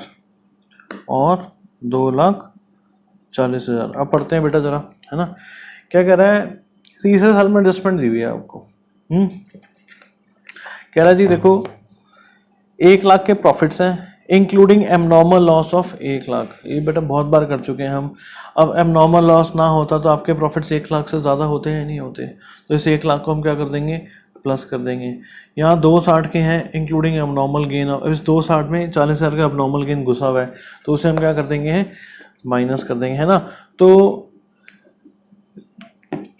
और 2,40,000। अब पढ़ते हैं बेटा जरा, है ना। क्या कह रहा है? तीसरे साल में एडजस्टमेंट दी हुई है आपको। कह रहा है जी देखो 1 लाख के प्रॉफिट्स हैं, including abnormal loss of 1 lakh. ये बेटा बहुत बार कर चुके हैं हम। अब एबनॉर्मल लॉस ना होता तो आपके प्रॉफिट्स 1 लाख से ज़्यादा होते हैं नहीं होते, तो इस 1 लाख को हम क्या कर देंगे, प्लस कर देंगे। यहाँ 260 के हैं इंक्लूडिंग एबनॉर्मल गेन, इस 260 में 40,000 का एबनॉर्मल गेन घुसा हुआ है, तो उसे हम क्या कर देंगे, माइनस कर देंगे, है ना। तो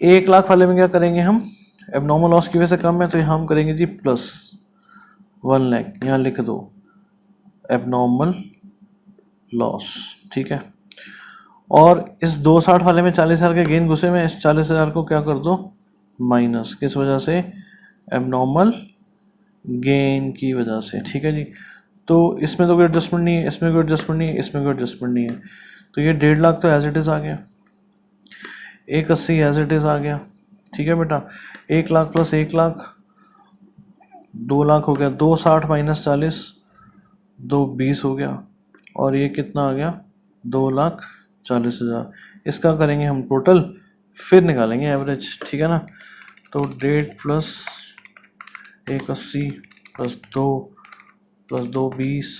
1 लाख वाले में क्या करेंगे हम, एबनॉर्मल लॉस की वजह से कम है तो यहाँ हम करेंगे जी प्लस 1 लाख, यहाँ लिख दो एबनॉर्मल लॉस, ठीक है। और इस 260 वाले में 40,000 के गेन घुसे में, इस 40,000 को क्या कर दो माइनस, किस वजह से, एबनॉर्मल गेन की वजह से, ठीक है जी। तो इसमें तो कोई एडजस्टमेंट नहीं है, इसमें कोई एडजस्टमेंट नहीं है, इसमें कोई एडजस्टमेंट नहीं है, तो ये 1.5 लाख तो एज इट इज़ आ गया, 180 एज इट इज़ आ गया, ठीक है बेटा। 1 लाख प्लस 1 लाख 2 लाख हो गया, 260 माइनस 40 220 हो गया, और ये कितना आ गया 2,40,000। इसका करेंगे हम टोटल, फिर निकालेंगे एवरेज, ठीक है ना। तो 1.5 प्लस 180 प्लस 2 प्लस 220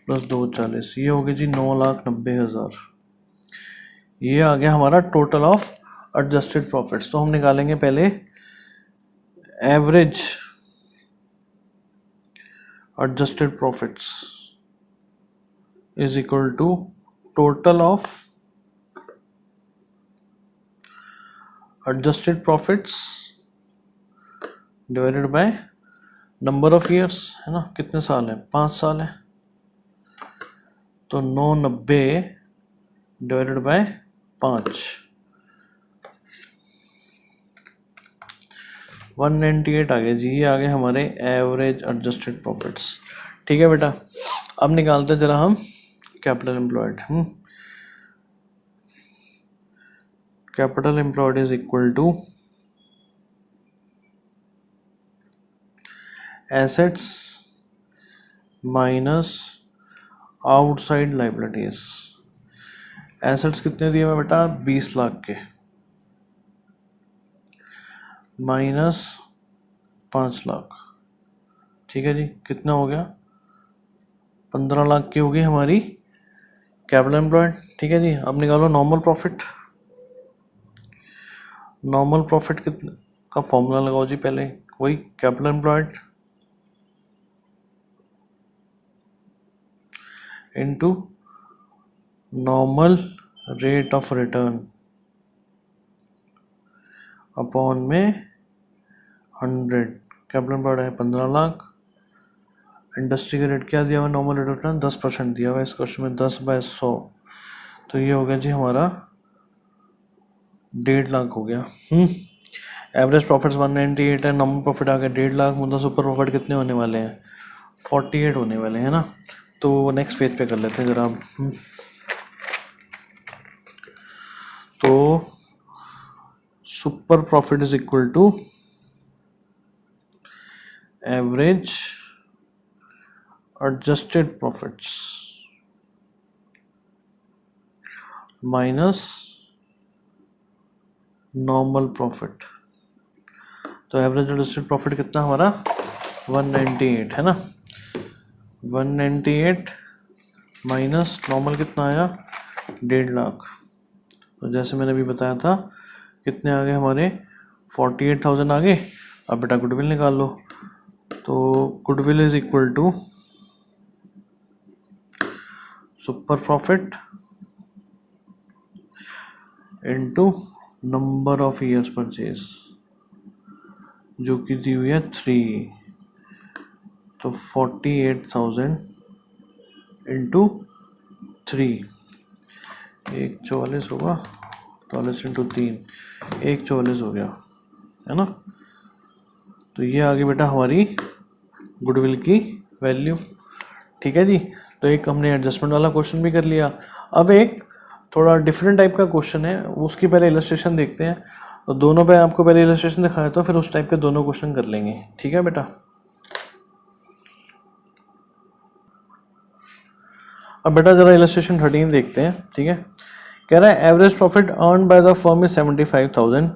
प्लस 240, ये हो गया जी 9,90,000। ये आ गया हमारा टोटल ऑफ एडजस्टेड प्रॉफिट्स। तो हम निकालेंगे पहले average adjusted profits is equal to total of adjusted profits divided by number of years, है ना। कितने साल है, 5 साल है, तो 990 डिवाइडेड बाय 5, 198 आ गया जी। ये आ गए हमारे एवरेज एडजस्टेड प्रॉफिट्स, ठीक है बेटा। अब निकालते हैं जरा हम capital employed. Capital employed is equal to assets minus outside liabilities. Assets कितने दिए हुए बेटा, 20 लाख के, माइनस 5 लाख, ठीक है जी। कितना हो गया, 15 लाख की होगी हमारी कैपिटल एम्प्लॉयड, ठीक है जी। अब निकालो नॉर्मल प्रॉफिट। नॉर्मल प्रॉफिट कितने का फॉर्मूला लगाओ जी, पहले वही capital employed into normal rate of return upon में 100। कैपिटल एम्प्लॉयड है 15 लाख, इंडस्ट्री का रेट क्या दिया हुआ, नॉर्मल रेट ऑफ रिटर्न 10% दिया हुआ है इस क्वेश्चन में, 10/100, तो ये हो गया जी हमारा 1.5 लाख हो गया। एवरेज प्रॉफिट्स 198 है, नॉर्मल प्रॉफिट आ गया 1.5 लाख, मतलब सुपर प्रॉफिट कितने होने वाले हैं, 48 होने वाले हैं ना। तो नेक्स्ट पेज पे कर लेते हैं जरा। तो super profit is equal to average adjusted profits minus normal profit. तो एवरेज एडजस्टेड प्रॉफिट कितना हमारा 198 है ना, 198 माइनस नॉर्मल कितना आया 1.5 लाख। तो जैसे मैंने अभी बताया था कितने आ गए हमारे 48,000 आ गए। अब बेटा गुडविल निकाल लो। तो goodwill is equal to super profit into number of years purchase, जो कि दी हुई है 3, तो 48,000 इंटू 3, 144 होगा, 44 इंटू 3, 144 हो गया, है ना। तो ये आ गई बेटा हमारी गुडविल की वैल्यू, ठीक है जी। तो एक हमने एडजस्टमेंट वाला क्वेश्चन भी कर लिया। अब एक थोड़ा डिफरेंट टाइप का क्वेश्चन है, उसकी पहले इलस्ट्रेशन देखते हैं। तो दोनों पे आपको पहले इलस्ट्रेशन दिखाया था, फिर उस टाइप के दोनों क्वेश्चन कर लेंगे, ठीक है बेटा। अब बेटा जरा इलस्ट्रेशन 13 देखते हैं, ठीक है। कह रहा है average profit earn by the firm is 75,000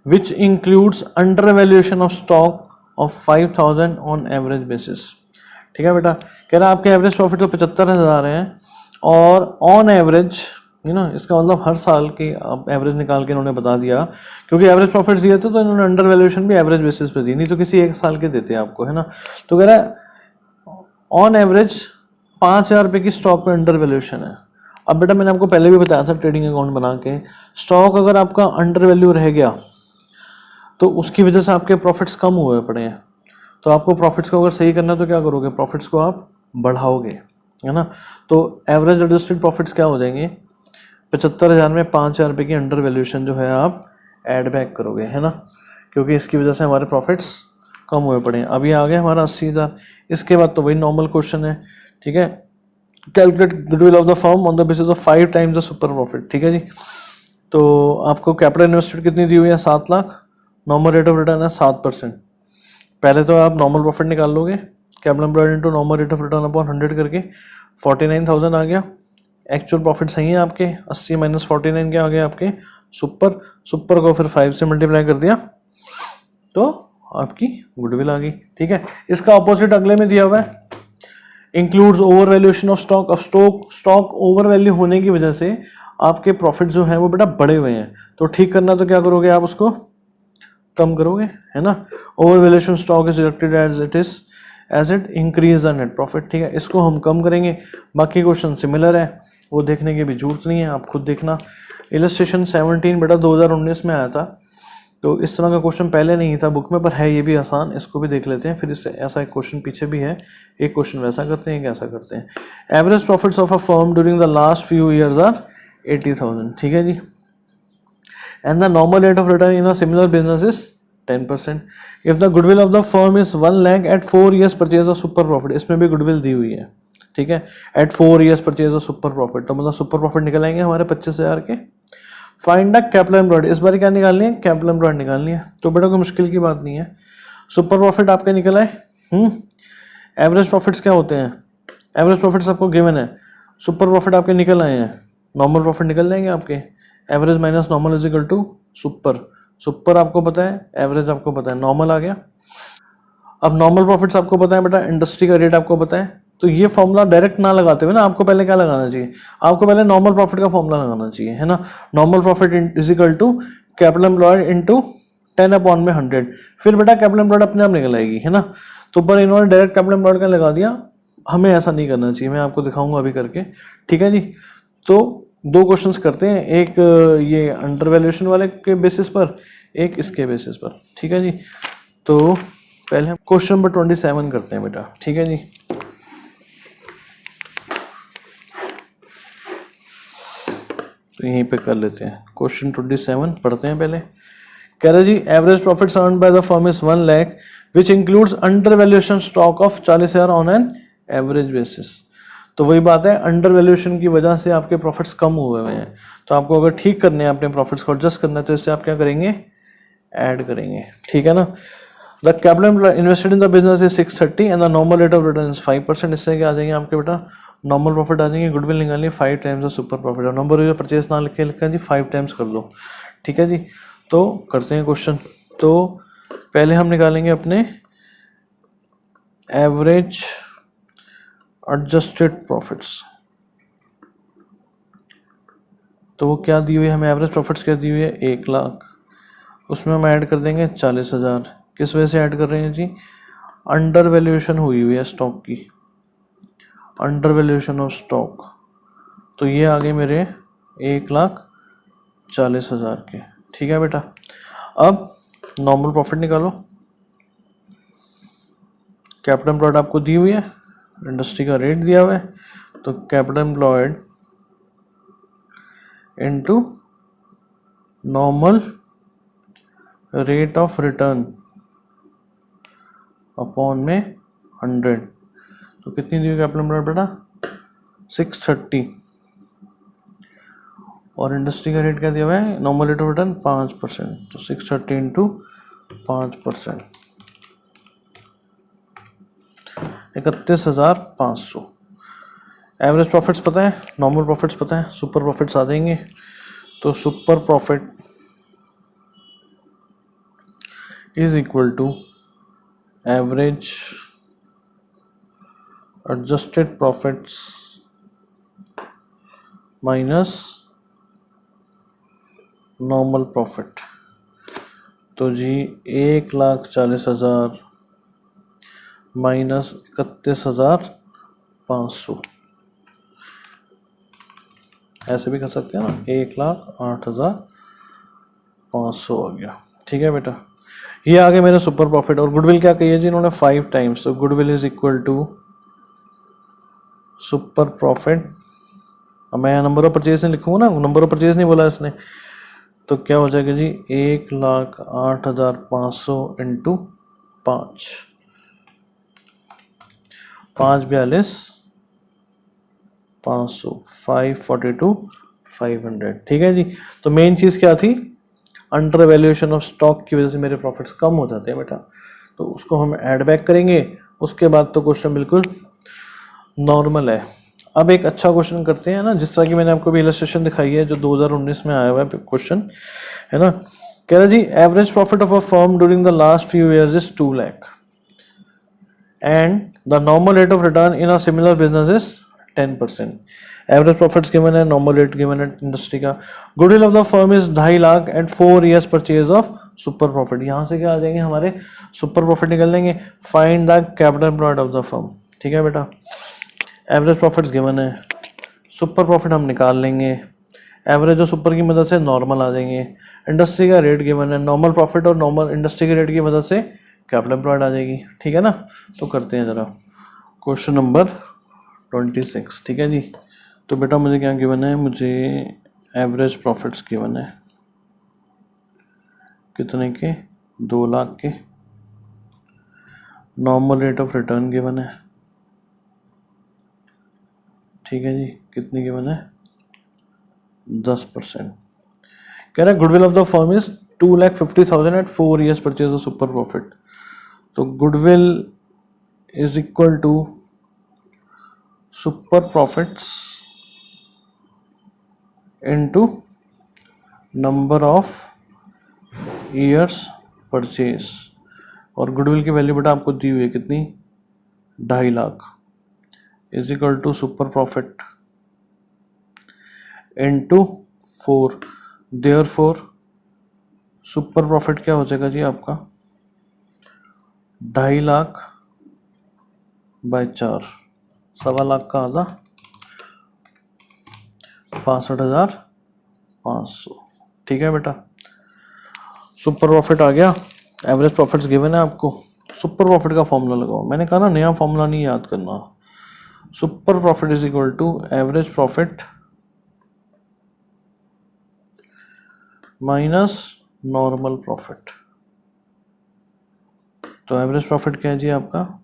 which includes under valuation of stock of 5,000 on average basis, ठीक है बेटा। कह रहा है आपके एवरेज प्रॉफिट तो 75,000 हैं और ऑन एवरेज इसका मतलब हर साल की आप एवरेज निकाल के इन्होंने बता दिया, क्योंकि एवरेज प्रॉफिट्स दिए थे तो इन्होंने अंडर वैल्यूएशन भी एवरेज बेसिस पे दी, नहीं तो किसी एक साल के देते हैं आपको, है ना। तो कह रहा है ऑन एवरेज 5,000 रुपये की स्टॉक में अंडर वैल्यूएशन है। अब बेटा मैंने आपको पहले भी बताया था ट्रेडिंग अकाउंट बना के, स्टॉक अगर आपका अंडर वैल्यू रह गया तो उसकी वजह से आपके प्रॉफिट्स कम हुए पड़े हैं। तो आपको प्रॉफिट्स को अगर सही करना है तो क्या करोगे, प्रॉफिट्स को आप बढ़ाओगे, है ना। तो एवरेज एडजस्टेड प्रॉफिट्स क्या हो जाएंगे, 75,000 में 5,000 रुपये की अंडर वैल्यूएशन जो है आप ऐड बैक करोगे, है ना, क्योंकि इसकी वजह से हमारे प्रॉफिट्स कम हुए पड़े हैं। अभी आ गया हमारा 80,000। इसके बाद तो वही नॉर्मल क्वेश्चन है, ठीक है। Calculate goodwill of the firm on the basis of 5 times the super profit, ठीक है जी। तो आपको कैपिटल इन्वेस्टेड कितनी दी हुई है, 7 lakh. Normal rate of return है 7%। पहले तो आप नॉर्मल प्रॉफिट निकाल लोगे, capital employed into normal rate of return upon 100 करके 49,000 आ गया। एक्चुअल प्रॉफिट सही है आपके, 80 माइनस 49 क्या आ गया आपके, सुपर को फिर 5 से मल्टीप्लाई कर दिया तो आपकी गुडविल आ गई, ठीक है। इसका ऑपोजिट अगले में दिया हुआ है, includes over valuation of stock. अब स्टॉक ओवर वैल्यू होने की वजह से आपके प्रॉफिट जो है वो बेटा बढ़े हुए हैं, तो ठीक करना तो क्या करोगे आप, उसको कम करोगे, है ना। Over valuation stock is deducted as it increase the net profit, ठीक है। इसको हम कम करेंगे। बाकी क्वेश्चन सिमिलर है, वो देखने की भी जरूरत नहीं है, आप खुद देखना। इलस्ट्रेशन 17 बेटा 2019 में आया था, तो इस तरह का क्वेश्चन पहले नहीं था बुक में, पर है ये भी आसान, इसको भी देख लेते हैं। फिर इससे ऐसा एक क्वेश्चन पीछे भी है, एक क्वेश्चन वैसा करते हैं, एक ऐसा करते हैं। Average profits of a firm during the last few years are 80,000, ठीक है जी। And the normal rate of return in a similar business is 10%। If the goodwill of the firm is 1 lakh at 4 years purchase a super profit, इसमें भी goodwill दी हुई है, ठीक है। At 4 years purchase a super profit, तो मतलब super profit निकल आएंगे हमारे 25,000 के। फाइंड द कैपिटल एम्प्लॉयड, इस बार क्या निकालनी है, कैपिटल एम्प्लॉयड निकालनी है। तो बेटा कोई मुश्किल की बात नहीं है, सुपर प्रॉफिट आपके निकल आए। एवरेज प्रॉफिट्स क्या होते हैं, एवरेज प्रॉफिट्स आपको गिवन है, सुपर प्रॉफिट आपके निकल आए हैं, नॉर्मल प्रॉफिट निकल जाएंगे आपके। Average minus normal is equal to super आपको पता है, एवरेज आपको पता है, नॉर्मल आ गया। अब नॉर्मल प्रॉफिट्स आपको पता है बेटा, इंडस्ट्री का रेट आपको पता है, तो ये फॉर्मूला डायरेक्ट ना लगाते हुए ना आपको पहले क्या लगाना चाहिए, आपको पहले नॉर्मल प्रॉफिट का फॉर्मूला लगाना चाहिए, है ना। Normal profit is equal to capital employed into 10 upon में 100, फिर बेटा कैपिटल एम्प्लॉयड अपने आप निकल आएगी, है ना। तो पर इन्होंने डायरेक्ट कैपिटल एम्प्लॉयड का लगा दिया, हमें ऐसा नहीं करना चाहिए, मैं आपको दिखाऊंगा अभी करके, ठीक है जी। तो 2 क्वेश्चंस करते हैं, एक ये अंडर वैल्यूएशन वाले के बेसिस पर, एक इसके बेसिस पर, ठीक है जी। तो पहले हम क्वेश्चन नंबर 27 करते हैं बेटा, ठीक है जी। तो यहीं पे कर लेते हैं, क्वेश्चन 27 पढ़ते हैं पहले। कह रहे जी average profits earned by the firm is 1 lakh which includes under valuation stock of 40,000 on an average basis. तो वही बात है, अंडर वैल्यूएशन की वजह से आपके प्रॉफिट्स कम हुए हुए हैं, तो आपको अगर ठीक करने हैं अपने प्रॉफिट्स को एडजस्ट करना है, तो इससे आप क्या करेंगे, ऐड करेंगे, ठीक है ना। The capital invested in the business is 630 and the normal rate of return is 5%। इससे क्या आ जाएंगे आपके बेटा, नॉर्मल प्रॉफिट आ जाएंगे, गुडविल निकालिए 5 टाइम्स द सुपर प्रॉफिट, और नंबर परचेज ना लिखे लिखा जी 5 टाइम्स कर दो, ठीक है जी। तो करते हैं क्वेश्चन। तो पहले हम निकालेंगे अपने एवरेज एडजस्टेड प्रॉफिट्स। तो वो क्या दी हुई है हमें, एवरेज प्रॉफिट्स क्या दी हुई है, 1 लाख, उसमें हम ऐड कर देंगे 40,000। किस वजह से ऐड कर रहे हैं जी, अंडर वैल्यूएशन हुई है स्टॉक की, अंडर वैल्यूएशन ऑफ स्टॉक। तो ये आ गए मेरे 1,40,000 के, ठीक है बेटा। अब नॉर्मल प्रॉफिट निकालो, कैपिटल एम्प्लॉयड आपको दी हुई है, इंडस्ट्री का रेट दिया हुआ है, तो capital employed into normal rate of return upon में 100। तो कितनी दी हुई कैपिटल एम्प्लॉयड बेटा, 630, और इंडस्ट्री का रेट क्या दिया हुआ है, नॉर्मल रेट ऑफ रिटर्न 5%, तो 630 इंटू 5%, 31,500। एवरेज प्रॉफिट्स पता है, नॉर्मल प्रॉफिट्स पता है, सुपर प्रॉफिट्स आ जाएंगे। तो super profit is equal to average adjusted profits minus normal profit. तो जी 1,40,000 माइनस 31,500, ऐसे भी कर सकते हैं ना, 1,08,500 आ गया। ठीक है बेटा, ये आ गया मेरा सुपर प्रॉफिट। और गुडविल क्या कही है जी इन्होंने 5 टाइम्स, तो goodwill is equal to super profit. अब मैं नंबर ऑफ परचेज नहीं लिखूंगा ना, नंबर ऑफ परचेज नहीं बोला इसने, तो क्या हो जाएगा जी 1,08,500 इंटू 5, 5,42,500, 542,500। ठीक है जी। तो मेन चीज़ क्या थी, अंडर वैल्यूएशन ऑफ स्टॉक की वजह से मेरे प्रॉफिट्स कम हो जाते हैं बेटा, तो उसको हम ऐड बैक करेंगे। उसके बाद तो क्वेश्चन बिल्कुल नॉर्मल है। अब एक अच्छा क्वेश्चन करते हैं ना, जिस तरह की मैंने आपको भी इलस्ट्रेशन दिखाई है जो 2019 में आया हुआ है क्वेश्चन, है ना। कह रहा जी average profit of a firm during the last few years is 2 lakh and the normal rate of return in a similar business is 10%। Average profits given है, नॉर्मल रेट गिवन है इंडस्ट्री का। Goodwill of the firm is 2.5 lakh and 4 years purchase of super profit. यहाँ से क्या आ जाएंगे हमारे super profit निकल लेंगे। Find the capital employed of the firm. ठीक है बेटा, एवरेज प्रॉफिट्स गिवन है, सुपर प्रॉफिट हम निकाल लेंगे, एवरेज और सुपर की मदद से नॉर्मल आ जाएंगे। इंडस्ट्री का रेट गिवन है, नॉर्मल प्रॉफिट और नॉर्मल इंडस्ट्री के रेट की मदद से कैपिटल एम्प्लॉयड आ जाएगी। ठीक है ना, तो करते हैं जरा क्वेश्चन नंबर 26। ठीक है जी। तो बेटा मुझे क्या गिवन है, मुझे एवरेज प्रॉफिट्स गिवन है कितने के, 2 लाख के। Normal rate of return given है, ठीक है जी, कितनी गिवन है, 10%। कह रहा है goodwill of the firm is 2,50,000 at 4 years purchase of super profit. तो goodwill is equal to super profits into number of years purchase. और गुडविल की वैल्यू बेटा आपको दी हुई है कितनी, 2.5 lakh is equal to super profit into 4। Therefore super profit क्या हो जाएगा जी आपका, 2.5 लाख बाय 4, 1.25 लाख का आधा, 65,500। ठीक है बेटा, सुपर प्रॉफिट आ गया। एवरेज प्रॉफिट्स गिवन है आपको, सुपर प्रॉफिट का फॉर्मूला लगाओ। मैंने कहा ना नया फॉर्मूला नहीं याद करना। Super profit is equal to average profit minus normal profit. तो एवरेज प्रॉफिट क्या है जी आपका,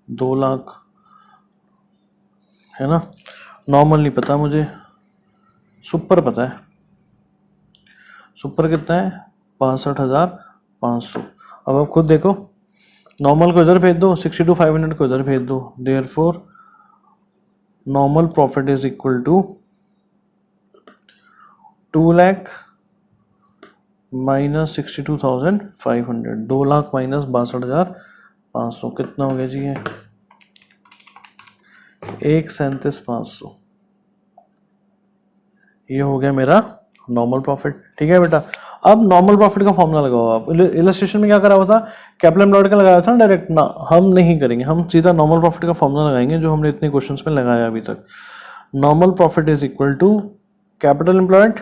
2 लाख, है ना। नॉर्मल नहीं पता मुझे, सुपर पता है। सुपर कितना है, 65,500। अब आप खुद देखो, नॉर्मल को इधर भेज दो, 62,500 को इधर भेज दो। Therefore normal profit is equal to 2 lakh minus 62,500, 2 lakh minus 62,500, कितना हो गया जी ये, 1,37,500। ये हो गया मेरा नॉर्मल प्रॉफिट। ठीक है बेटा, अब नॉर्मल प्रॉफिट का फॉर्मूला लगाओ आप। इलस्ट्रेशन में क्या करा हुआ था, कैपिटल एम्प्लॉयड का लगाया था ना डायरेक्ट ना, हम नहीं करेंगे, हम सीधा नॉर्मल प्रॉफिट का फॉर्मूला लगाएंगे जो हमने इतने क्वेश्चंस में लगाया अभी तक। Normal profit is equal to capital employed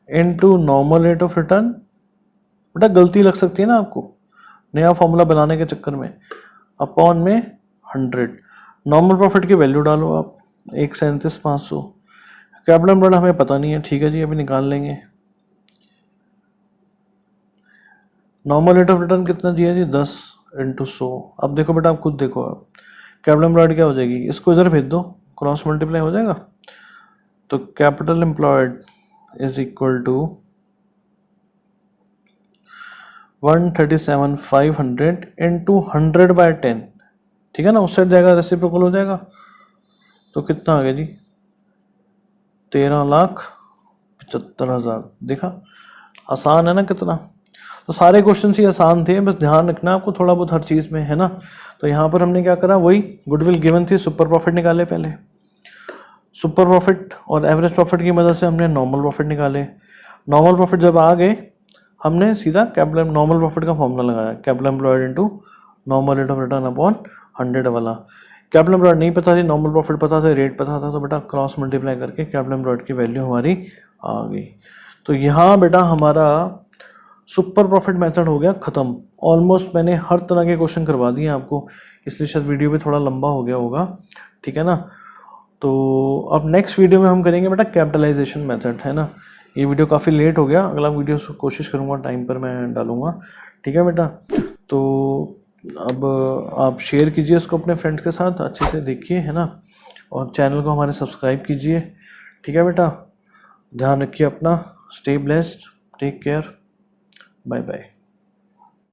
into normal rate of return. बेटा गलती लग सकती है ना आपको नया फॉर्मूला बनाने के चक्कर में, अपॉन में 100। नॉर्मल प्रॉफिट की वैल्यू डालो आप, 1,37,500। कैपिटल एम्प्लॉयड हमें पता नहीं है, ठीक है जी, अभी निकाल लेंगे। नॉर्मल रेट ऑफ रिटर्न कितना दिया जी, 10 इंटू 100। अब देखो बेटा, आप खुद देखो, आप कैपिटल एम्प्लॉयड क्या हो जाएगी, इसको इधर भेज दो, क्रॉस मल्टीप्लाई हो जाएगा। तो capital employed is equal to 137,500 into 100 by 10। ठीक है ना, उस साइड जाएगा, रेसिप्रोकल हो जाएगा। तो कितना आ गया जी, 13,75,000। देखा, आसान है ना कितना। तो सारे क्वेश्चन ही आसान थे, बस ध्यान रखना आपको थोड़ा बहुत हर चीज़ में, है ना। तो यहाँ पर हमने क्या करा, वही गुडविल गिवन थी, सुपर प्रॉफिट निकाले पहले, सुपर प्रॉफिट और एवरेज प्रॉफिट की मदद से हमने नॉर्मल प्रॉफिट निकाले। नॉर्मल प्रॉफिट जब आ गए, हमने सीधा कैपिटल नॉर्मल प्रॉफिट का फॉर्मूला लगाया, capital employed into normal rate of return upon 100 वाला। कैपिटल एम्प्लॉयड नहीं पता थी, नॉर्मल प्रॉफिट पता था, रेट पता था, तो बेटा क्रॉस मल्टीप्लाई करके कैपिटल एम्प्लॉयड की वैल्यू हमारी आ गई। तो यहाँ बेटा हमारा सुपर प्रॉफिट मेथड हो गया ख़त्म। ऑलमोस्ट मैंने हर तरह के क्वेश्चन करवा दिए आपको, इसलिए शायद वीडियो भी थोड़ा लंबा हो गया होगा, ठीक है ना। तो अब नेक्स्ट वीडियो में हम करेंगे बेटा कैपिटलाइजेशन मेथड, है ना। ये वीडियो काफ़ी लेट हो गया, अगला वीडियो कोशिश करूँगा टाइम पर मैं डालूँगा, ठीक है बेटा। तो अब आप शेयर कीजिए इसको अपने फ्रेंड्स के साथ, अच्छे से देखिए, है ना, और चैनल को हमारे सब्सक्राइब कीजिए, ठीक है बेटा। ध्यान रखिए अपना, stay blessed, take care, bye bye.